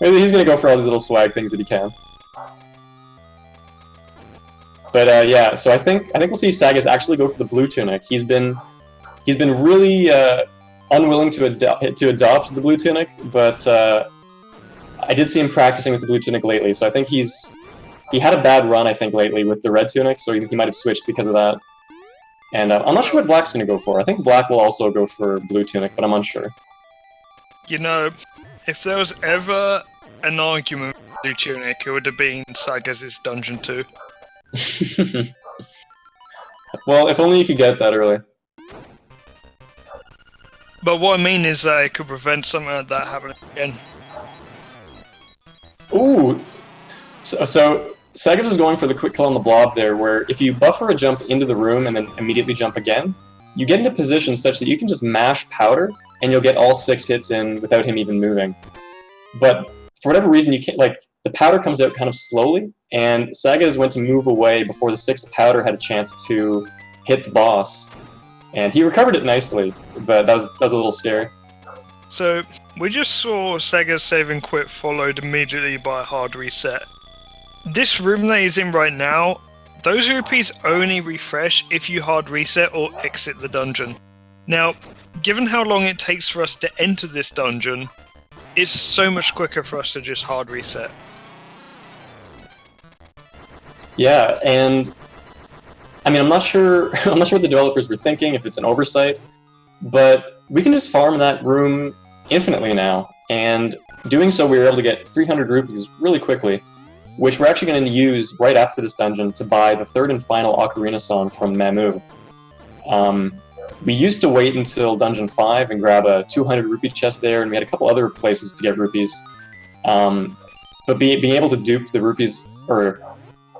Maybe he's gonna go for all these little swag things that he can. But yeah, so I think we'll see Sagaz actually go for the blue tunic. He's been really unwilling to adopt the blue tunic, but I did see him practicing with the blue tunic lately, so I think he had a bad run, I think, lately with the red tunic, so he might have switched because of that. And I'm not sure what Black's going to go for. I think Black will also go for blue tunic, but I'm unsure. You know, if there was ever an argument for blue tunic, it would have been Sagaz's Dungeon 2. Well, if only you could get that early. But what I mean is that it could prevent something like that happening again. Ooh! So Sagaz is going for the quick kill on the blob there, where if you buffer a jump into the room and then immediately jump again, you get into position such that you can just mash powder, and you'll get all 6 hits in without him even moving. But for whatever reason, you can't, like, the powder comes out kind of slowly, and Sagaz went to move away before the 6th powder had a chance to hit the boss. And he recovered it nicely, but that was a little scary. So, we just saw Sagaz save and quit followed immediately by a hard reset. This room that he's in right now, those rupees only refresh if you hard reset or exit the dungeon. Now, given how long it takes for us to enter this dungeon, it's so much quicker for us to just hard reset. Yeah, and I mean, I'm not sure what the developers were thinking, if it's an oversight, but we can just farm that room infinitely now, and doing so we were able to get 300 rupees really quickly, which we're actually going to use right after this dungeon to buy the 3rd and final Ocarina song from Mamu. We used to wait until Dungeon 5 and grab a 200 rupee chest there, and we had a couple other places to get rupees. But being able to dupe the rupees, or,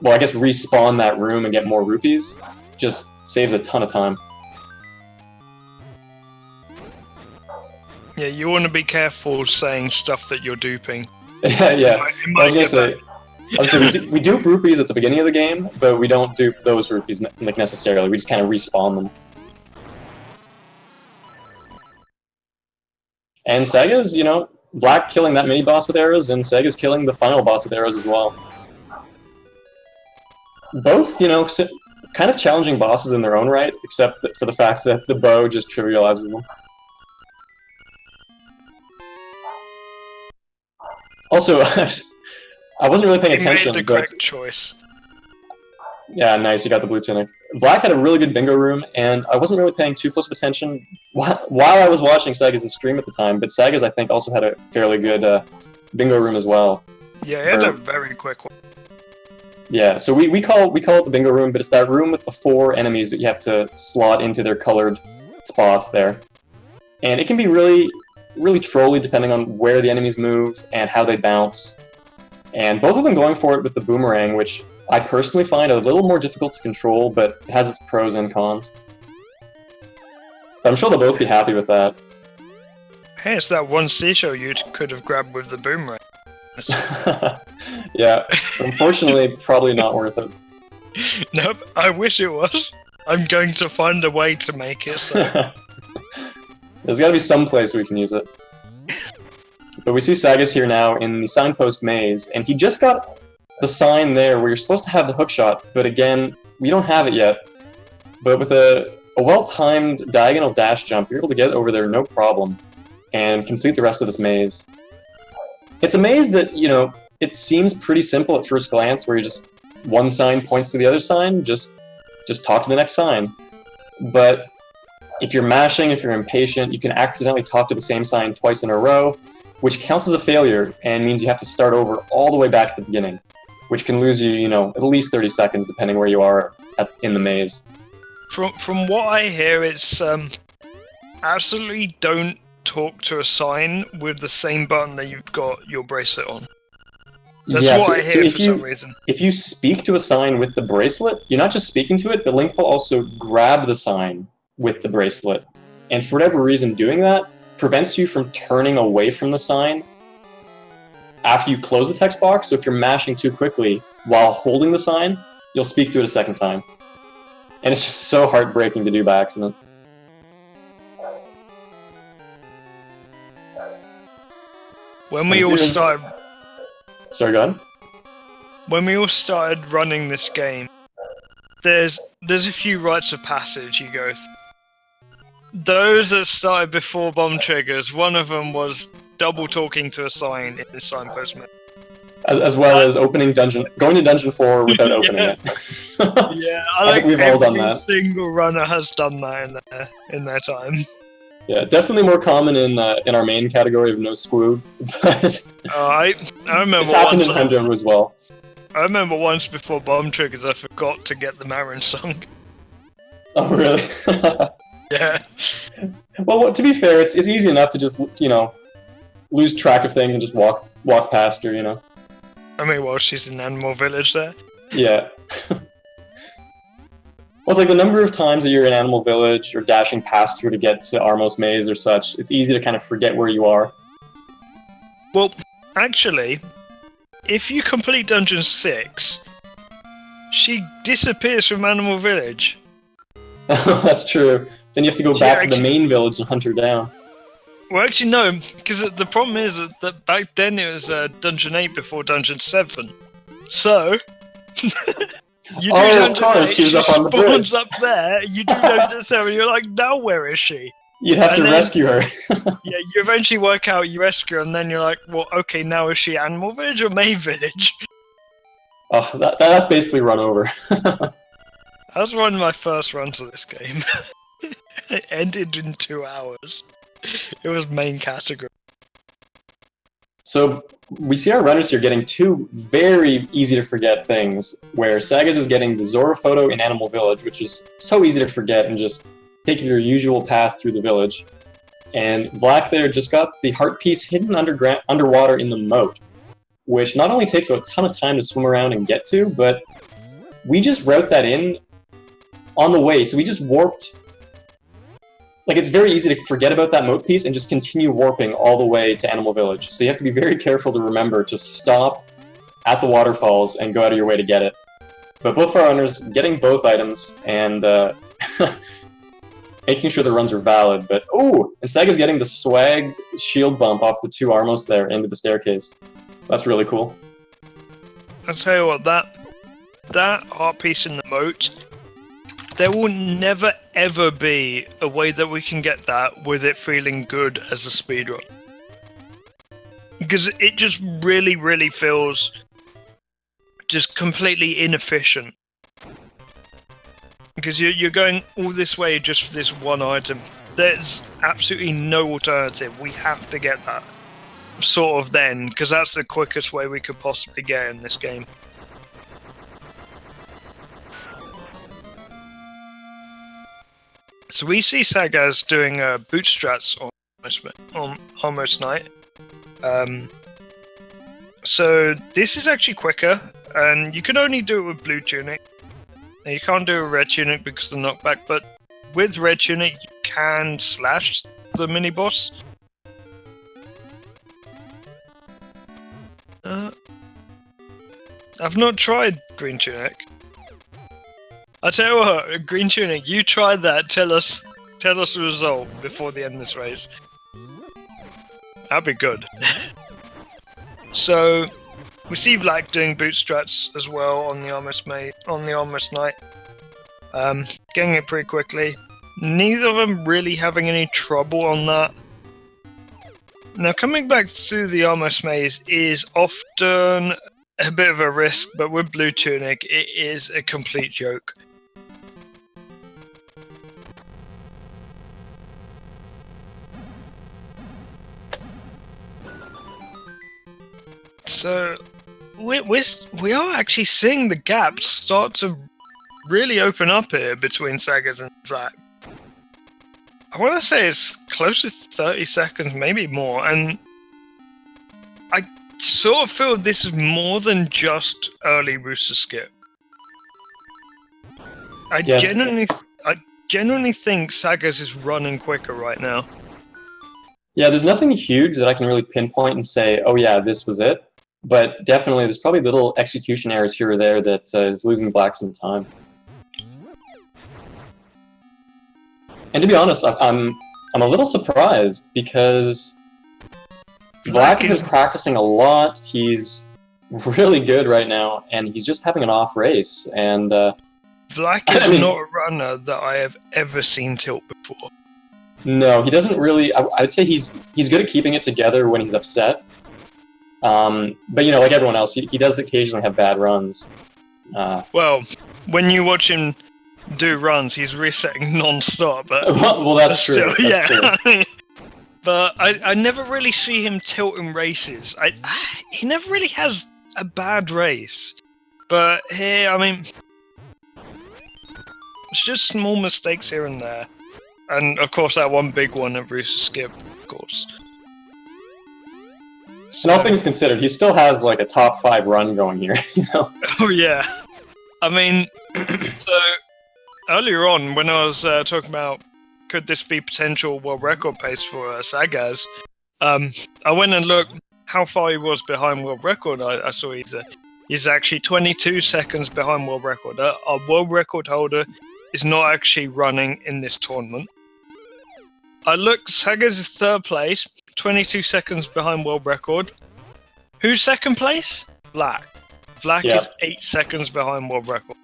well, I guess respawn that room and get more rupees, just saves a ton of time. Yeah, you want to be careful saying stuff that you're duping. Yeah. I was gonna say, we dupe rupees at the beginning of the game, but we don't dupe those rupees necessarily. We just kind of respawn them. And Sagaz, you know, Black killing that mini-boss with arrows, and Sagaz killing the final boss with arrows as well. Both, you know, kind of challenging bosses in their own right, except for the fact that the bow just trivializes them. Also, I wasn't really paying attention. He made the correct choice. Yeah, nice, you got the blue tunic. Black had a really good bingo room, and I wasn't really paying too close of attention while I was watching Sagaz's stream at the time, but Sagaz, I think, also had a fairly good bingo room as well. Yeah, he had a very quick one. Yeah, so we call it the bingo room, but it's that room with the 4 enemies that you have to slot into their colored spots there. And it can be really, really trolly depending on where the enemies move and how they bounce. And both of them going for it with the boomerang, which I personally find a little more difficult to control, but it has its pros and cons. But I'm sure they'll both be happy with that. Hey, it's that one seashell you could have grabbed with the boomerang. Yeah, unfortunately, probably not worth it. Nope, I wish it was. I'm going to find a way to make it so. There's gotta be some place we can use it. But we see Sagaz here now in the signpost maze, and he just got the sign there where you're supposed to have the hookshot, but again, we don't have it yet. But with a well-timed diagonal dash jump, you're able to get over there no problem, and complete the rest of this maze. It's a maze that, you know, it seems pretty simple at first glance, where you just, one sign points to the other sign, just talk to the next sign. But if you're mashing, if you're impatient, you can accidentally talk to the same sign twice in a row, which counts as a failure and means you have to start over all the way back at the beginning, which can lose you, you know, at least 30 seconds depending where you are in the maze. From what I hear, it's absolutely don't talk to a sign with the same button that you've got your bracelet on. That's what I hear for some reason. If you speak to a sign with the bracelet, you're not just speaking to it, the link will also grab the sign with the bracelet. And for whatever reason, doing that prevents you from turning away from the sign after you close the text box. So if you're mashing too quickly while holding the sign, you'll speak to it a second time. And it's just so heartbreaking to do by accident. When we all started... Sorry, go ahead. When we all started running this game, there's a few rites of passage you go through. Those that started before bomb triggers, one of them was double talking to a sign in the signpost mode. As well as going to Dungeon 4 without opening it. Yeah, I think we've all done that. Every single runner has done that in their time. Yeah, definitely more common in our main category of no squoo, but I remember it's happened in Hendo as well. I remember once before bomb triggers, I forgot to get the Marin song. Oh, really? Yeah. Well, to be fair, it's easy enough to just, you know, lose track of things and just walk past her, you know. I mean, well, she's in Animal Village there. Yeah. Well, it's like the number of times that you're in Animal Village or dashing past her to get to Armos Maze or such, it's easy to kind of forget where you are. Well, actually, if you complete Dungeon 6, she disappears from Animal Village. That's true. Then you have to go back to the main village and hunt her down. Well, actually, no, because the problem is that back then it was Dungeon 8 before Dungeon 7. So, you do Dungeon 8, she spawns up there, you do Dungeon 7, you're like, now where is she? You'd have to rescue her. Yeah, you eventually work out you rescue her, and then you're like, well, okay, now is she Animal Village or Main Village? Oh, that's basically run over. That was one of my first runs of this game. It ended in 2 hours. It was main category. So we see our runners here getting two very easy to forget things, where Sagaz is getting the Zora photo in Animal Village, which is so easy to forget and just take your usual path through the village. And Vlack there just got the heart piece hidden underwater in the moat, which not only takes a ton of time to swim around and get to, but we just route that in on the way. So we just warped. Like, it's very easy to forget about that moat piece and just continue warping all the way to Animal Village. So you have to be very careful to remember to stop at the waterfalls and go out of your way to get it. But both of our runners getting both items and making sure the runs are valid. But, ooh! And Sagaz getting the swag shield bump off the two Armos there into the staircase. That's really cool. I'll tell you what, that heart piece in the moat, there will never ever be a way that we can get that with it feeling good as a speedrun. Because it just really, really feels just completely inefficient. Because you're going all this way just for this one item. There's absolutely no alternative. We have to get that sort of then, because that's the quickest way we could possibly get in this game. So we see Sagaz doing bootstraps on almost night. So this is actually quicker, and you can only do it with blue tunic. Now you can't do a red tunic because of the knockback, but with red tunic you can slash the mini boss. I've not tried Green Tunic. I tell you what, Green Tunic, you try that. Tell us the result before the end of this race. That'd be good. So we see Vlack doing bootstraps as well on the Armorous Knight. Getting it pretty quickly. Neither of them really having any trouble on that. Now coming back through the Armorous Maze is often a bit of a risk, but with Blue Tunic it is a complete joke. So we are actually seeing the gaps start to really open up here between Sagaz and Vlack. I want to say it's close to 30 seconds, maybe more, and I sort of feel this is more than just early Rooster Skip. I genuinely think Sagaz is running quicker right now. Yeah, there's nothing huge that I can really pinpoint and say, oh yeah, this was it. But definitely, there's probably little execution errors here or there that is losing Vlack some time. And to be honest, I'm a little surprised because Vlack has been practicing a lot. He's really good right now, and he's just having an off race. And Vlack is not a runner that I have ever seen tilt before. No, he doesn't really. I'd say he's good at keeping it together when he's upset. But you know, like everyone else, he does occasionally have bad runs. Well, when you watch him do runs, he's resetting non-stop. But well, that's true. Still, that's true. But I never really see him tilt in races. He never really has a bad race. But here, I mean, it's just small mistakes here and there. And of course, that one big one at Rooster Skip, of course. So, and all things considered, he still has like a top 5 run going here, you know? Oh yeah. I mean, so earlier on when I was talking about could this be potential world record pace for Sagaz, I went and looked how far he was behind world record. I saw he's actually 22 seconds behind world record. Our world record holder is not actually running in this tournament. I looked, Sagaz is 3rd place, 22 seconds behind world record. Who's 2nd place? Vlack. Vlack is 8 seconds behind world record.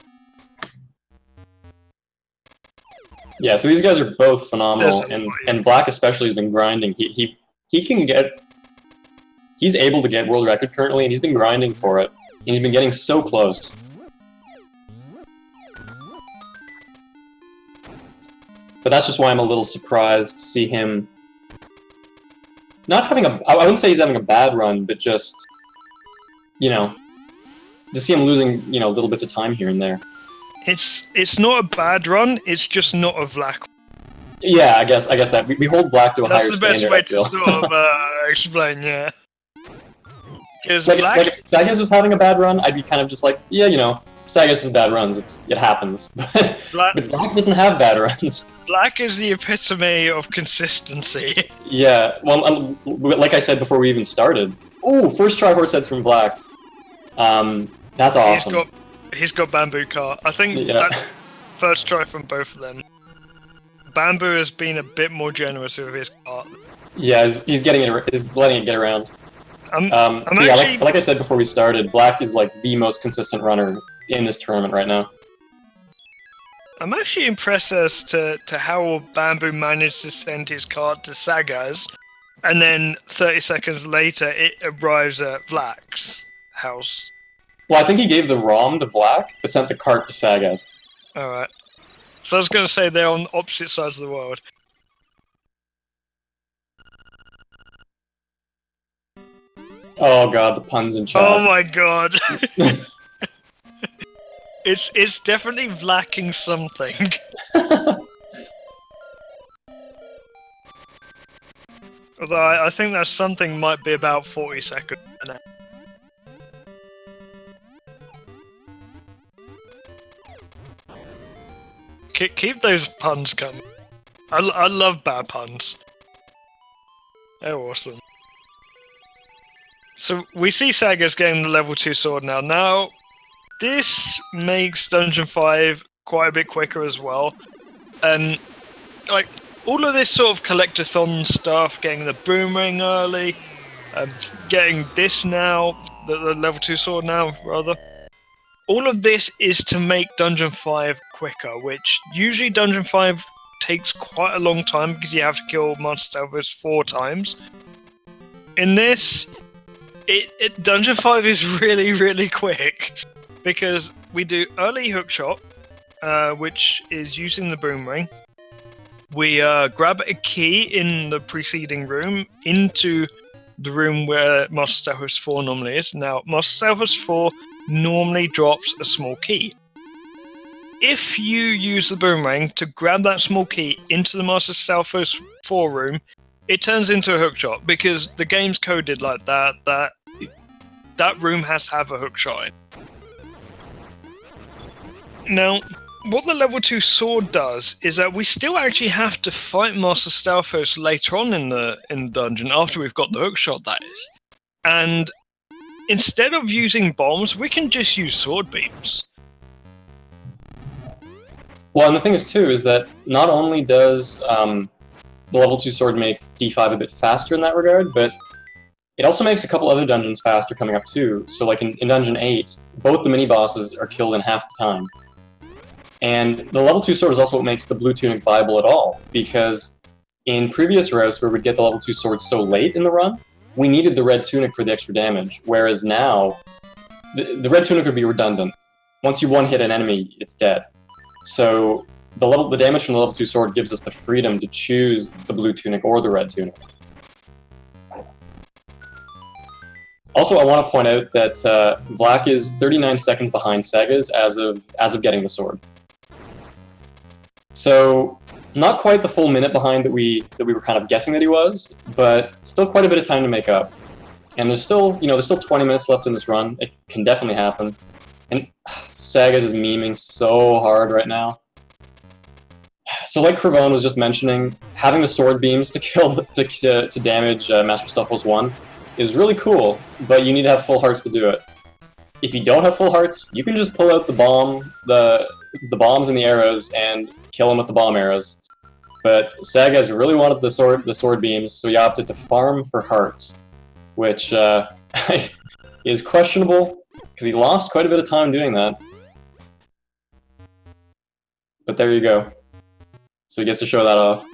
Yeah, so these guys are both phenomenal, and Vlack especially has been grinding. He's able to get world record currently, and he's been grinding for it. And he's been getting so close. But that's just why I'm a little surprised to see him not having I wouldn't say he's having a bad run, but just, you know, to see him losing, you know, little bits of time here and there. It's not a bad run, it's just not a Vlack. Yeah, I guess that. We hold Vlack to a higher standard. That's the best way to sort of explain, yeah. Because like if Sagaz was having a bad run, I'd be kind of just like, yeah, you know, Sagaz has bad runs, it happens. But Vlack doesn't have bad runs. Vlack is the epitome of consistency. Yeah, well, like I said before we even started. Ooh, first try horse heads from Vlack. That's awesome. He's got Bamboo Cart. I think that's first try from both of them. Bamboo has been a bit more generous with his cart. Yeah, he's letting it get around. Like I said before we started, Vlack is like the most consistent runner in this tournament right now. I'm actually impressed as to how Bamboo managed to send his cart to Sagaz, and then 30 seconds later it arrives at Vlack's house. Well, I think he gave the ROM to Vlack, but sent the cart to Sagaz. Alright. So I was going to say they're on opposite sides of the world. Oh god, the puns in chat. Oh my god. It's definitely Vlacking something. Although I think that something might be about 40 seconds an hour. Keep those puns coming. I love bad puns. They're awesome. So we see Sagaz getting the level 2 sword now. Now, this makes Dungeon 5 quite a bit quicker as well. And, like, all of this sort of collectathon stuff, getting the boomerang early, getting this now, the level 2 sword now, rather. All of this is to make Dungeon 5 quicker, which usually Dungeon 5 takes quite a long time because you have to kill Master Salvos 4 times. In this, Dungeon 5 is really, really quick because we do early hookshot, which is using the boomerang. We grab a key in the preceding room into the room where Master Salvos 4 normally is. Now, Master Salvos 4 normally drops a small key. If you use the boomerang to grab that small key into the Master Salvos 4 room, it turns into a hookshot because the game's coded like that room has to have a hookshot in. Now, what the level 2 sword does is that we still actually have to fight Master Salvos later on in the dungeon after we've got the hookshot, that is. And instead of using bombs, we can just use sword beams. Well, and the thing is too is that not only does the level 2 sword make D5 a bit faster in that regard, but it also makes a couple other dungeons faster coming up too. So like in Dungeon 8, both the mini-bosses are killed in half the time. And the level 2 sword is also what makes the blue tunic viable at all, because in previous routes where we'd get the level 2 sword so late in the run, we needed the red tunic for the extra damage, whereas now, the red tunic would be redundant. Once you one-hit an enemy, it's dead. So the damage from the level 2 sword gives us the freedom to choose the blue tunic or the red tunic. Also, I want to point out that Vlack is 39 seconds behind Sagaz as of getting the sword. So not quite the full minute behind that we were kind of guessing that he was, but still quite a bit of time to make up. And there's still 20 minutes left in this run. It can definitely happen. And Sagaz is memeing so hard right now. So like Kravone was just mentioning, having the sword beams to kill to damage Master Stuffles 1 is really cool, but you need to have full hearts to do it. If you don't have full hearts, you can just pull out the bombs and the arrows and kill him with the bomb arrows. But Sagaz really wanted the sword beams, so he opted to farm for hearts, which is questionable because he lost quite a bit of time doing that. But there you go. So he gets to show that off.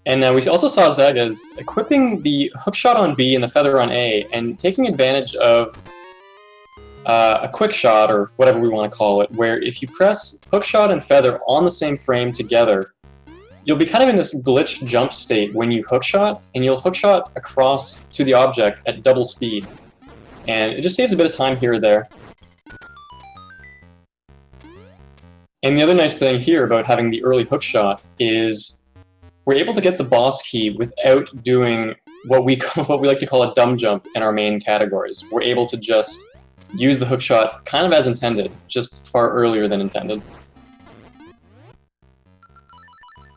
And we also saw Sagaz equipping the hookshot on B and the feather on A, and taking advantage of a quick shot, or whatever we want to call it, where if you press hookshot and feather on the same frame together, you'll be kind of in this glitched jump state when you hookshot, and you'll hookshot across to the object at double speed. And it just saves a bit of time here or there. And the other nice thing here about having the early hookshot is we're able to get the boss key without doing what we like to call a dumb jump in our main categories. We're able to just use the hookshot kind of as intended, just far earlier than intended.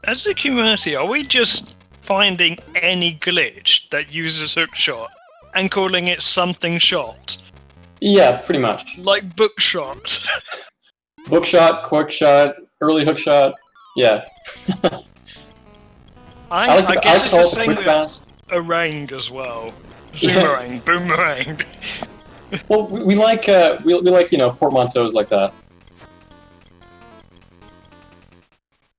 As a community, are we just finding any glitch that uses hookshot and calling it something shot? Yeah, pretty much. Like bookshot. Bookshot, quick shot, early hookshot, yeah. I guess it's the same quick fast. Orang as well. Zoomerang, yeah. Boomerang. Well, we like portmanteaus like that.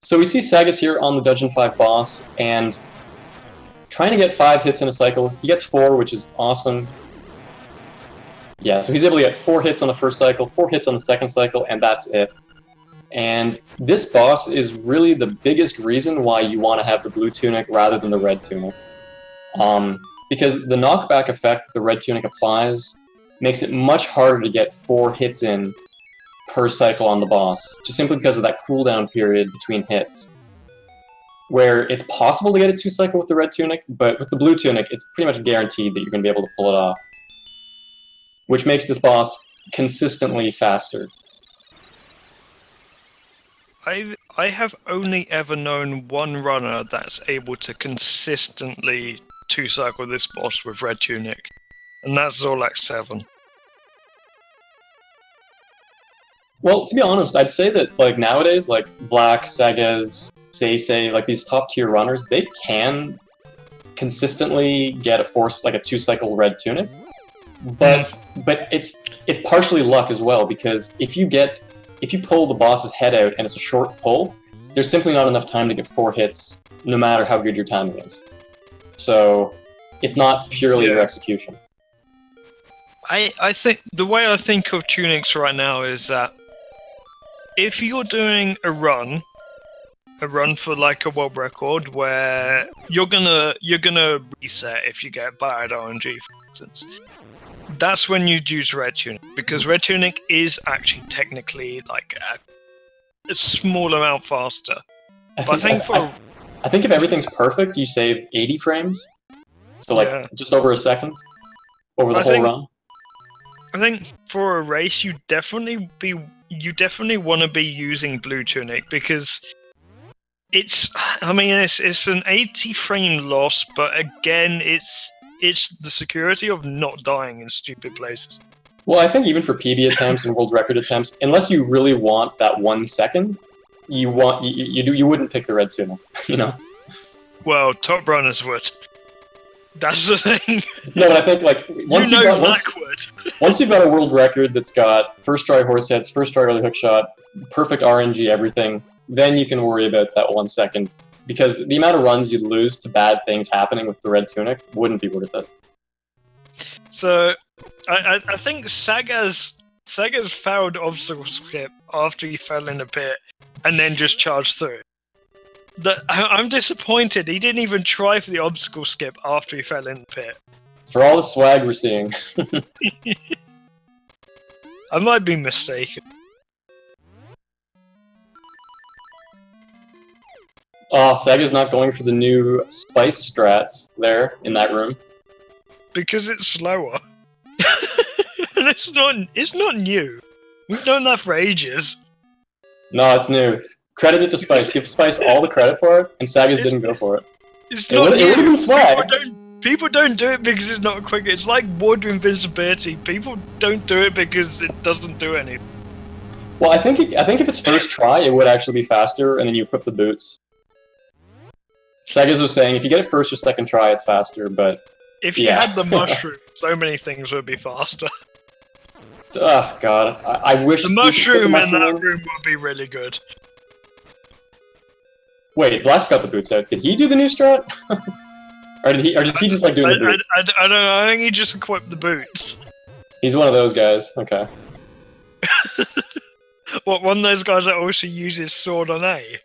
So we see Sagaz here on the Dungeon 5 boss, and trying to get 5 hits in a cycle. He gets 4, which is awesome. Yeah, so he's able to get 4 hits on the first cycle, 4 hits on the second cycle, and that's it. And this boss is really the biggest reason why you want to have the blue tunic rather than the red tunic. Because the knockback effect the red tunic applies makes it much harder to get 4 hits in per cycle on the boss, just simply because of that cooldown period between hits. Where it's possible to get a 2 cycle with the red tunic, but with the blue tunic, it's pretty much guaranteed that you're going to be able to pull it off. Which makes this boss consistently faster. I have only ever known one runner that's able to consistently two-cycle this boss with red tunic, and that's vlackSR. Well, to be honest, I'd say that like nowadays, like Vlack, Sagaz, Say, like these top tier runners, they can consistently get a a 2-cycle red tunic, but it's partially luck as well, because if you pull the boss's head out and it's a short pull, there's simply not enough time to get 4 hits, no matter how good your timing is. So it's not purely your execution. I think the way I think of tunics right now is that if you're doing a run for like a world record where you're gonna reset if you get bad RNG, for instance, that's when you'd use red tunic, because red tunic is actually technically like a small amount faster. I think if everything's perfect, you save 80 frames, so like just over a second over the whole run. I think for a race, you definitely want to be using blue tunic, because it's an 80 frame loss, but again, it's the security of not dying in stupid places. Well, I think even for PB attempts and world record attempts, unless you really want that 1 second, you wouldn't pick the red tunic, you know? Well, top runners would. That's the thing. No, but I think like once you've got a world record that's got first try horse heads, first try early hook shot, perfect RNG, everything, then you can worry about that 1 second, because the amount of runs you'd lose to bad things happening with the red tunic wouldn't be worth it. So I think Sagaz failed obstacle skip after he fell in a pit and then just charged through. I'm disappointed. He didn't even try for the obstacle skip after he fell in the pit. For all the swag we're seeing. I might be mistaken. Oh, Sega's not going for the new spice strats there in that room. Because it's slower. And it's not new. We've known that for ages. No, it's new. Credit it to Spice. Give Spice all the credit for it, and Sagaz didn't go for it. It's not new. It would have been swag. People don't do it because it's not quick. It's like water invincibility. People don't do it because it doesn't do anything. Well, I think if it's first try, it would actually be faster, and then you equip the boots. Sagaz was saying if you get it first or second try, it's faster, but if you had the mushroom, so many things would be faster. Oh god, I wish the mushroom in that room would be really good. Wait, Vlack's got the boots out. Did he do the new strat? or did he just like doing the boots? I don't know. I think he just equipped the boots. He's one of those guys. Okay. What, one of those guys that also uses sword on A?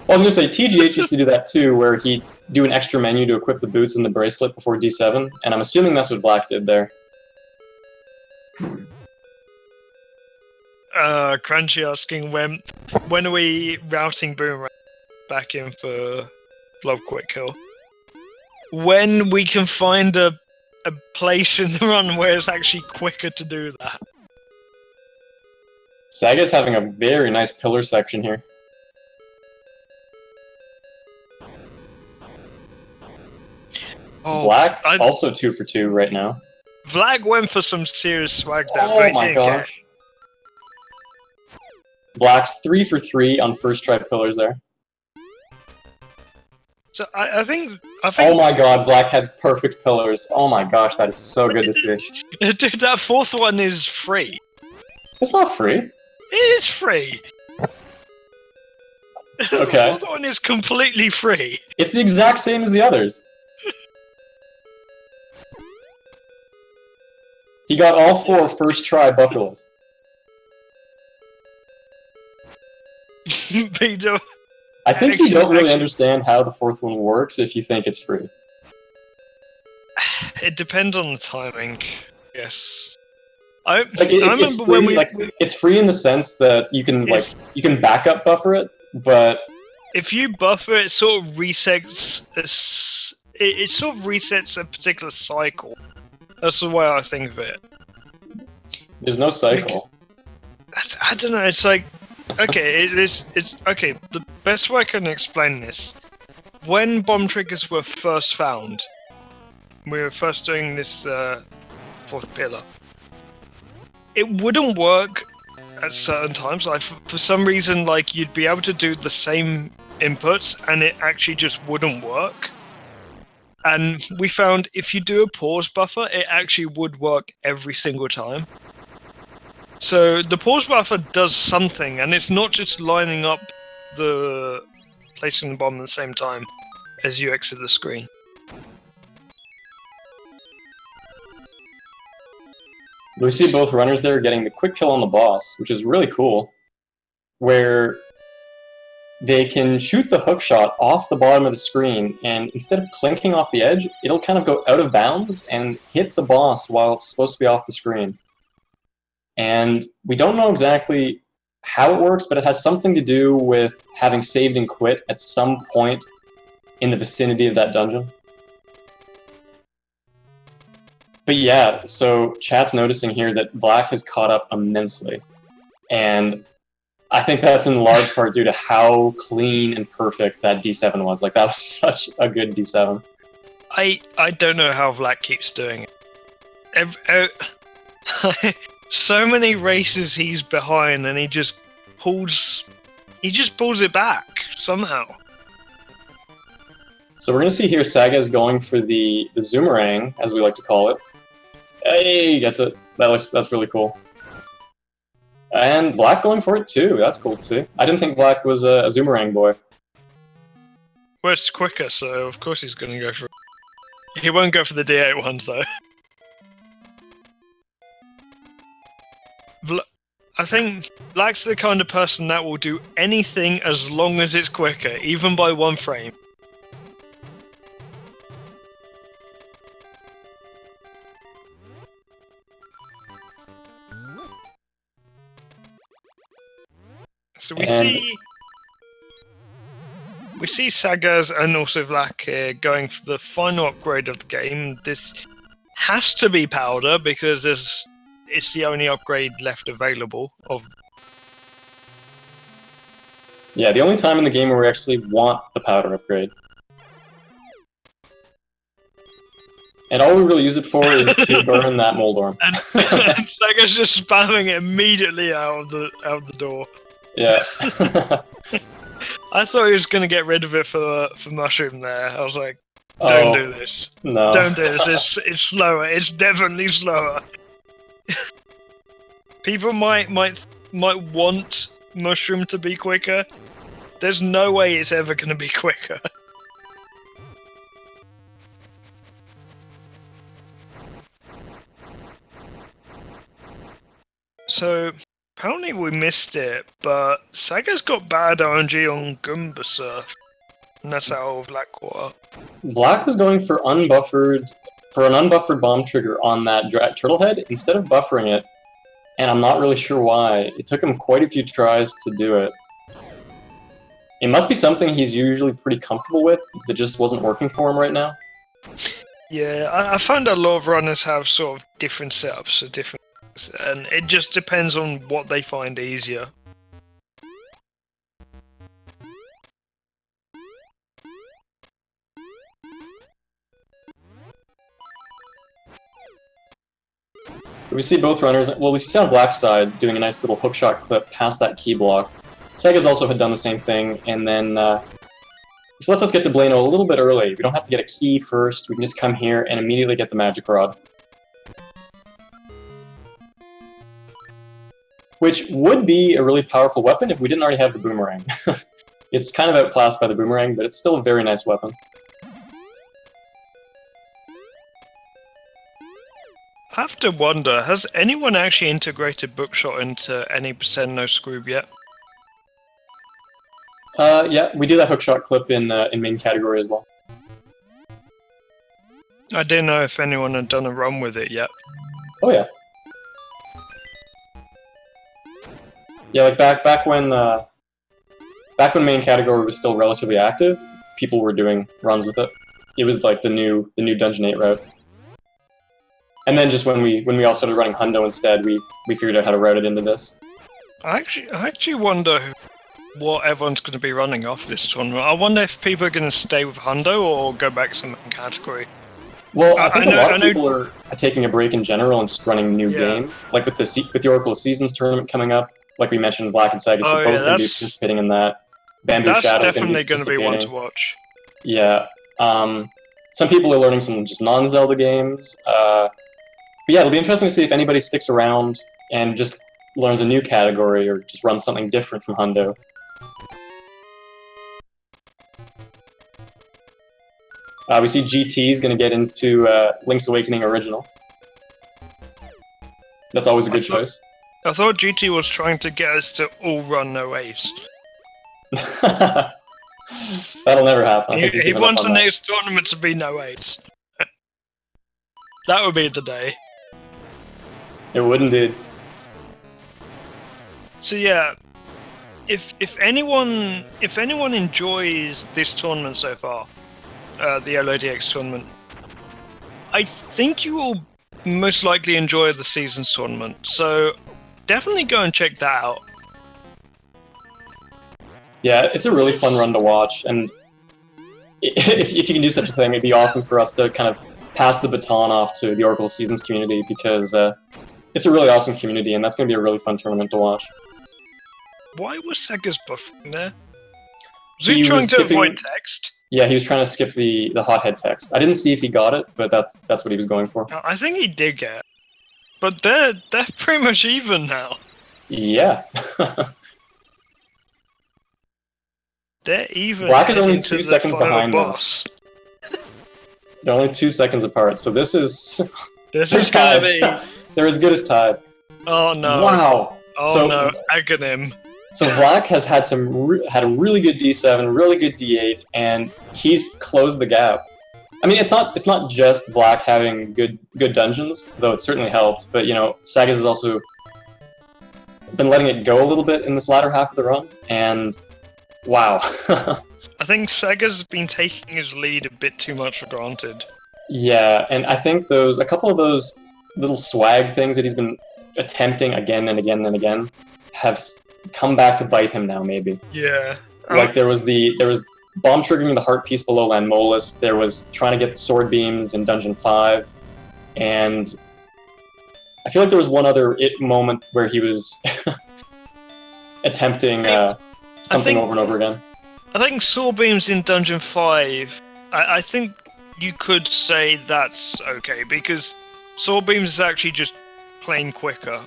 I was gonna say TGH used to do that too, where he'd do an extra menu to equip the boots and the bracelet before D7, and I'm assuming that's what Vlack did there. Crunchy asking when are we routing Boomerang back in for Blob Quick Kill? When we can find a place in the run where it's actually quicker to do that. Saga's having a very nice pillar section here. Oh, Vlack also 2 for 2 right now. Vlack went for some serious swag there. Oh my gosh. Vlack's 3 for 3 on first try pillars there. So I think. Oh my god, Vlack had perfect pillars. Oh my gosh, that is so good to see. Dude, that fourth one is free. It's not free. It is free. Okay. The fourth one is completely free. It's the exact same as the others. He got all 4 first try buffalos. I think you don't really understand how the fourth one works if you think it's free. It depends on the timing. Yes. I remember when we it's free in the sense that you can backup buffer it, but if you buffer it, sort of resets. It sort of resets a particular cycle. That's the way I think of it. There's no cycle. I don't know. It's like okay, it's okay. The best way I can explain this: when bomb triggers were first found, we were first doing this fourth pillar. It wouldn't work at certain times. Like for some reason, like you'd be able to do the same inputs, and it actually just wouldn't work. And we found if you do a pause buffer, it actually would work every single time. So the pause buffer does something, and it's not just lining up the placing the bomb at the same time as you exit the screen. We see both runners there getting the quick kill on the boss, which is really cool, where they can shoot the hook shot off the bottom of the screen, and instead of clinking off the edge, it'll kind of go out of bounds and hit the boss while it's supposed to be off the screen. And we don't know exactly how it works, but it has something to do with having saved and quit at some point in the vicinity of that dungeon. But yeah, so chat's noticing here that Vlack has caught up immensely. And I think that's in large part due to how clean and perfect that D7 was. Like, that was such a good D7. I don't know how Vlack keeps doing it. So many races he's behind, and he just pulls it back somehow. So we're gonna see here Sagaz going for the Zoomerang, as we like to call it. Hey, he gets it. That's really cool. And Vlack going for it too. That's cool to see. I didn't think Vlack was a Zoomerang boy. Well, it's quicker, so of course he's gonna go for it. He won't go for the D8 ones though. I think Vlack's the kind of person that will do anything as long as it's quicker, even by 1 frame. So we see Sagaz and also Vlack here going for the final upgrade of the game. This has to be powder because it's the only upgrade left available. Yeah, the only time in the game where we actually want the powder upgrade. And all we really use it for is to burn that Moldorm. And Sagaz just spamming it immediately out of the door. Yeah. I thought he was going to get rid of it for Mushroom there. I was like, don't do this. No. Don't do this. It's slower. It's definitely slower. People might want Mushroom to be quicker. There's no way it's ever going to be quicker. So, apparently we missed it, but Sagaz got bad RNG on Goomba Surf. And that's how Vlack caught up. Vlack was going for an unbuffered bomb trigger on that turtle head instead of buffering it. And I'm not really sure why. It took him quite a few tries to do it. It must be something he's usually pretty comfortable with that just wasn't working for him right now. Yeah, I found a lot of runners have sort of different setups for different, and it just depends on what they find easier. We see both runners, well, we see on Vlack's side doing a nice little hookshot clip past that key block. Sagaz also had done the same thing, and then which lets us get to Blano a little bit early. We don't have to get a key first, we can just come here and immediately get the magic rod. Which would be a really powerful weapon if we didn't already have the boomerang. It's kind of outclassed by the boomerang, but it's still a very nice weapon. I have to wonder, has anyone actually integrated Bookshot into any percent no scroob yet? Yeah, we do that hookshot clip in main category as well. I didn't know if anyone had done a run with it yet. Oh yeah. Yeah, like back when main category was still relatively active, people were doing runs with it. It was like the new Dungeon 8 route. And then just when we all started running Hundo instead, we figured out how to route it into this. I actually wonder what everyone's going to be running off this tournament. I wonder if people are going to stay with Hundo or go back to the main category. Well, I think a lot of people are taking a break in general and just running new game. Like with the Oracle of Seasons tournament coming up, like we mentioned, Vlack and Sagaz are both going to be participating in that. Bamboo That's Shadow's definitely going to be one to watch. Yeah. Some people are learning some just non-Zelda games. But yeah, it'll be interesting to see if anybody sticks around and just learns a new category or just runs something different from Hundo. We see GT is going to get into Link's Awakening Original. That's always a good choice. I thought GT was trying to get us to all run no ace. That'll never happen. He wants the next tournament to be no ace. That would be the day. It would indeed. So yeah, if anyone enjoys this tournament so far, the LADX tournament, I think you will most likely enjoy the Seasons tournament. So definitely go and check that out. Yeah, it's a really fun run to watch, and if you can do such a thing, it'd be awesome for us to kind of pass the baton off to the Oracle Seasons community, because it's a really awesome community, and that's going to be a really fun tournament to watch. Why was Sagaz buffing there? Was he trying to avoid text? Yeah, he was trying to skip the hothead text. I didn't see if he got it, but that's what he was going for. I think he did get it. But they're pretty much even now. Yeah. They're even. Black is only 2 seconds behind boss. They're only 2 seconds apart, so this is... This is gonna be... They're as good as tied. Oh no. Wow! Oh no, Aghanim. So Vlack has had a really good D7, really good D8, and he's closed the gap. I mean, it's not just Vlack having good dungeons, though it certainly helped. But you know, Sagaz has also been letting it go a little bit in this latter half of the run, and wow. I think Sagaz has been taking his lead a bit too much for granted. Yeah, and I think a couple of those little swag things that he's been attempting again and again and again have come back to bite him now, maybe. Yeah. Like there was bomb triggering the heart piece below Landmolus, there was trying to get the sword beams in Dungeon 5, and I feel like there was one other moment where he was attempting something over and over again. I think sword beams in Dungeon 5, I think you could say that's okay, because sword beams is actually just plain quicker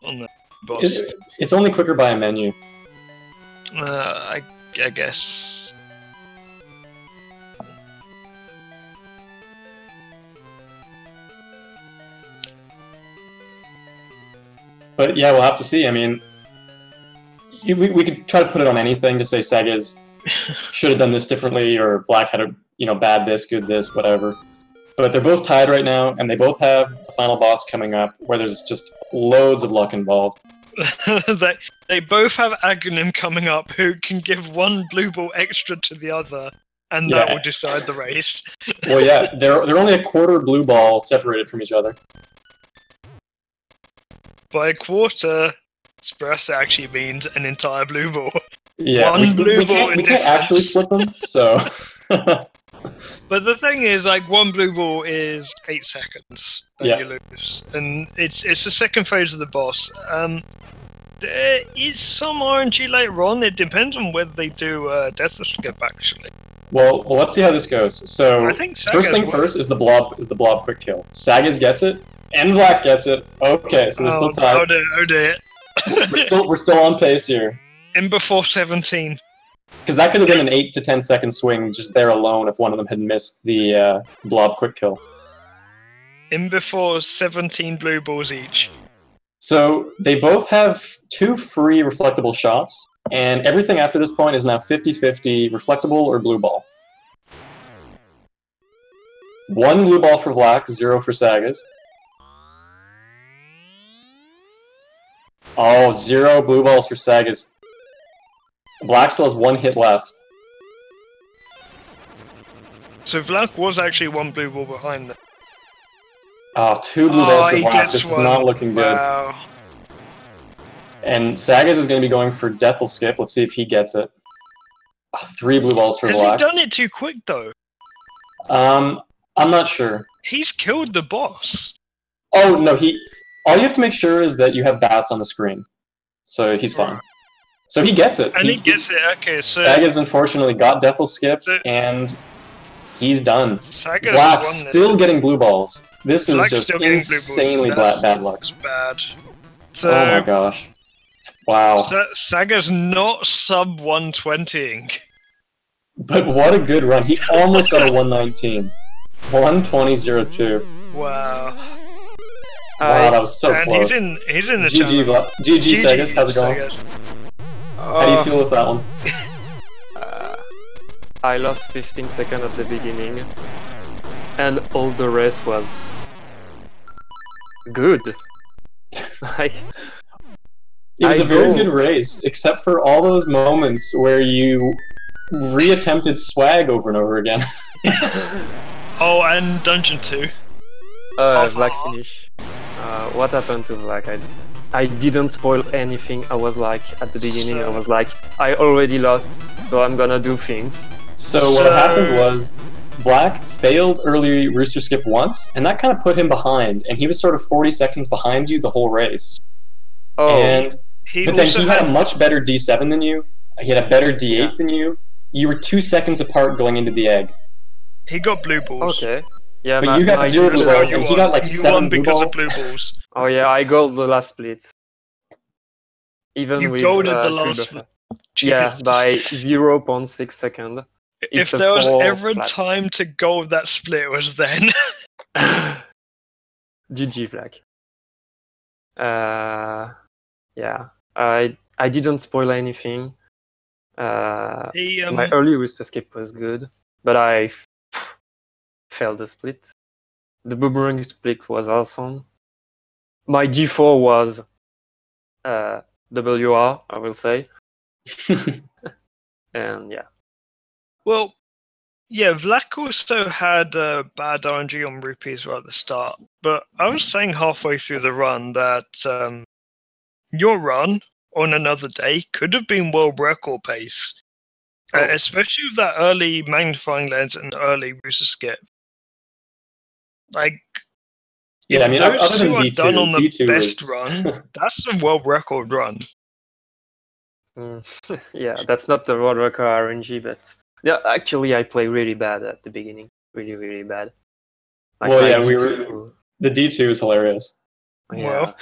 on the boss. It's only quicker by a menu. I guess. But yeah, we'll have to see. I mean, we could try to put it on anything to say Sagaz should have done this differently, or Vlack had a bad this, good this, whatever. But they're both tied right now, and they both have the final boss coming up, where there's just loads of luck involved. They both have Aghanim coming up, who can give one blue ball extra to the other, and that will decide the race. Well, yeah, they're only a quarter blue ball separated from each other. By a quarter, Express actually means an entire blue ball. Yeah, we can't actually split them, so... But the thing is, like, one blue ball is 8 seconds that you lose, and it's the second phase of the boss. There is some RNG later on. It depends on whether they do Death Wish Skip, actually. Well, let's see how this goes. So, I think first thing first is the blob quick kill. Sagaz gets it, and Vlack gets it. Okay, so they're still tied. Oh dear. we're still on pace here. In before 17. Because that could have been an 8 to 10 second swing just there alone if one of them had missed the blob quick kill. In before 17 blue balls each. So they both have 2 free reflectable shots, and everything after this point is now 50-50 reflectable or blue ball. 1 blue ball for Vlack, 0 for Sagaz. Oh, 0 blue balls for Sagaz. Vlack still has 1 hit left. So Vlack was actually 1 blue ball behind them. Oh, 2 blue balls for Vlack. This is not looking good. Wow. And Sagaz is going to be going for Death'll Skip. Let's see if he gets it. 3 blue balls for Has Black. he done it too quick though? I'm not sure. He's killed the boss. Oh no, all you have to make sure is that you have bats on the screen. So he's fine. So he gets it. And he gets it, okay, so... Sagaz unfortunately got Death'll Skip, So- and he's done. Sagaz Black's won this. still getting blue balls. This is Black's just still getting blue balls. insanely That's- bad luck. That's bad. So, Oh my gosh. Wow. Sagaz not sub 120ing. But what a good run. He almost got a 119. 120.02. Wow. Wow, that was so And close. he's in the GG, channel. GG Sagaz, how's it going? Sagaz. How do you feel with that one? I lost 15 seconds at the beginning, and all the rest was good. Like, It was I a very go- good race, except for all those moments where you reattempted swag over and over again. Oh, and Dungeon 2. Black finish. What happened to Black? I didn't spoil anything. I was like, at the beginning, I was like, I already lost, so I'm gonna do things. So what happened was, Black failed early Rooster Skip once, and that kind of put him behind, and he was sort of 40 seconds behind you the whole race. Oh, And but then also he had a much better D7 than you. He had a better D8 than you. You were 2 seconds apart going into the egg. He got blue balls. okay. Yeah, But you got 0 blue balls, and he got like you 7 won blue because balls. of blue balls. Oh yeah, I gold the last split. Even You with golded the three last buffer. split. Yeah, Jeez. by 0.6 seconds. If It's a there was 4 ever flat. time to gold that split, it was then. GG Black. Yeah, I didn't spoil anything. He, My early Rooster Skip was good, but I failed the split. The boomerang split was awesome. My D4 was WR, I will say. And yeah. well, yeah, Vlack also had bad RNG on rupees right at the start, but I was saying halfway through the run that your run on another day could have been world record pace, especially with that early magnifying lens and early Rooster Skip. Like, Yeah, I mean, those other than two are D2, done on the D2 best was- run, that's a world record run. Yeah, that's not the world record RNG, but yeah, actually I play really bad at the beginning. Really, really bad. Like Well, my yeah, D2, the D2 is hilarious. yeah. Well.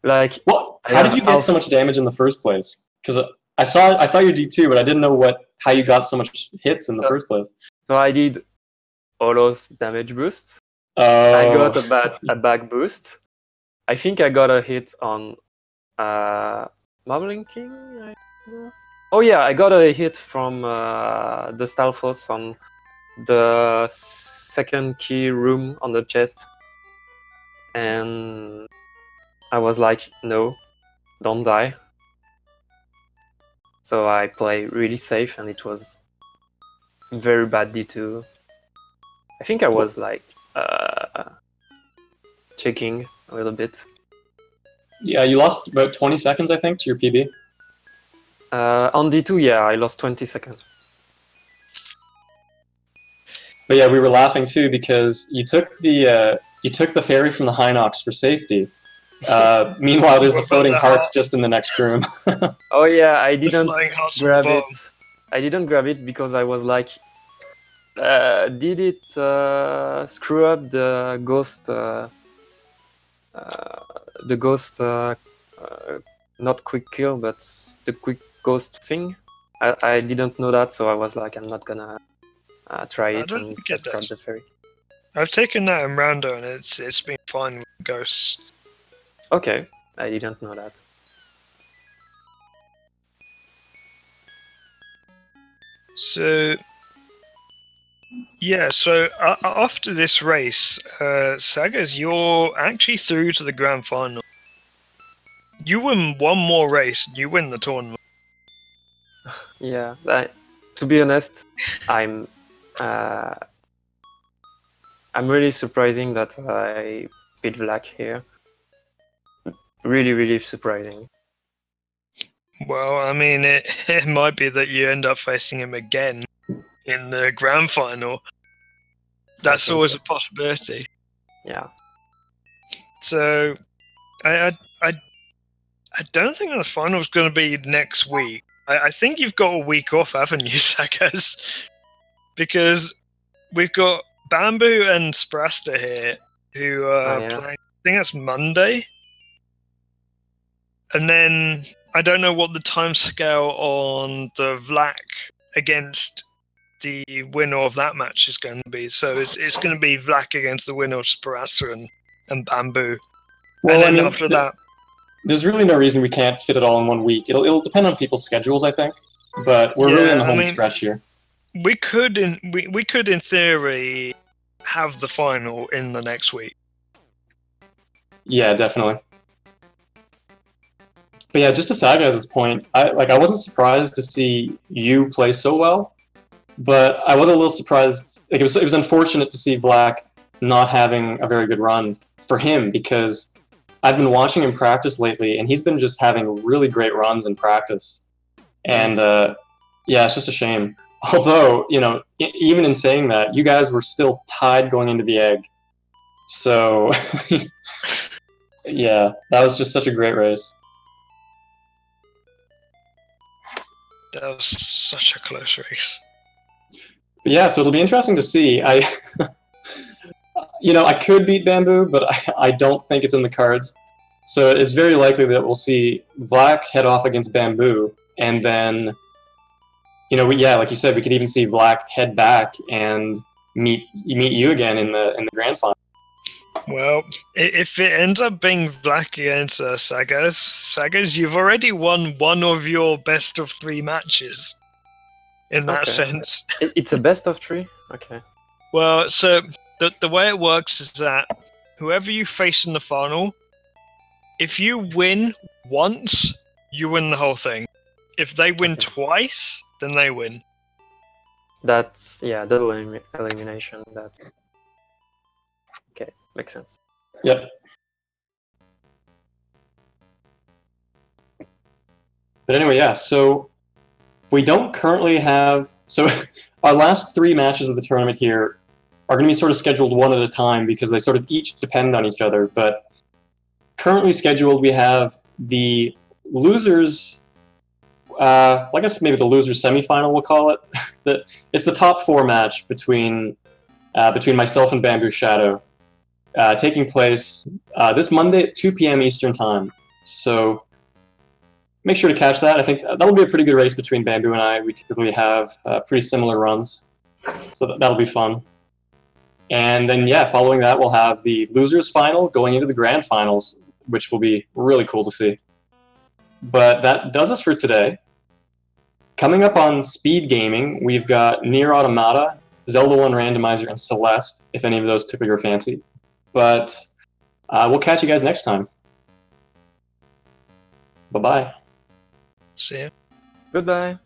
Like, Well, I how did have you get so much damage in the first place? Because I saw your D2, but I didn't know how you got so much hits in the first place. so I did Holo's damage boost. Oh, I got a back boost. I think I got a hit on Marbling King. Oh yeah, I got a hit from the Stalfos on the second key room on the chest, and I was like, no, don't die. So I play really safe, and it was very bad D2. I think I was like checking a little bit. Yeah, you lost about 20 seconds, I think, to your PB. On D2, yeah, I lost 20 seconds. But yeah, we were laughing too because you took the ferry from the Hinox for safety. Meanwhile, there's the floating hearts just in the next room. Oh yeah, I didn't Flying hearts grab on the it. I didn't grab it because I was like, did it screw up the ghost? Not quick kill, but the quick ghost thing. I didn't know that, so I was like, I'm not gonna try I it don't and think it just grab does. the ferry. I've taken that in Rando and it's been fine with ghosts. Okay, I didn't know that. So, yeah, so after this race, Sagaz, you're actually through to the grand final. You win one more race, you win the tournament. Yeah, to be honest, I'm really surprising that I beat Vlack here. Really, really surprising. Well, I mean, it might be that you end up facing him again in the grand final. That's always a possibility. Yeah. So, I don't think the final is going to be next week. I think you've got a week off, haven't you, Sagaz? Because we've got Bamboo and Sprasta here, who are playing. I think that's Monday. And then I don't know what the time scale on the Vlack against the winner of that match is going to be. So it's going to be Vlack against the winner of Sprasta and Bamboo. Well, and then after that, there's really no reason we can't fit it all in 1 week. It'll depend on people's schedules, I think. But we're really in the home stretch here. We could, in theory, have the final in the next week. Yeah, definitely. But yeah, just to Sagaz's point, I wasn't surprised to see you play so well, but I was a little surprised. Like, it was unfortunate to see Vlack not having a very good run for him, because I've been watching him practice lately, and he's been just having really great runs in practice. And yeah, it's just a shame. Although, you know, even in saying that, you guys were still tied going into the egg. So, yeah, that was just such a great race. That was such a close race. But yeah, so it'll be interesting to see. You know, I could beat Bamboo, but I don't think it's in the cards. So it's very likely that we'll see Vlack head off against Bamboo, and then, you know, yeah, like you said, we could even see Vlack head back and meet you again in the grand final. Well, if it ends up being Vlack against Sagaz, you've already won one of your best of 3 matches. In that sense, it's a best of 3. Okay. Well, so the way it works is that whoever you face in the final, if you win once, you win the whole thing. If they win twice, then they win. That's double elimination. That's okay. Makes sense. Yep. But anyway, yeah. So we don't currently have. So our last 3 matches of the tournament here are going to be sort of scheduled one at a time, because they sort of each depend on each other. But currently scheduled, we have the losers. I guess maybe the losers semifinal, we'll call it. It's the top 4 match between myself and Bamboo Shadow, taking place this Monday at 2 p.m. Eastern Time. So make sure to catch that. I think that'll be a pretty good race between Bamboo and I. We typically have pretty similar runs, so that'll be fun. And then, yeah, following that, we'll have the losers final going into the grand finals, which will be really cool to see. But that does us for today. Coming up on Speed Gaming, we've got Nier Automata, Zelda 1 Randomizer, and Celeste, if any of those tickle your fancy. But we'll catch you guys next time. Bye-bye. See ya. Goodbye.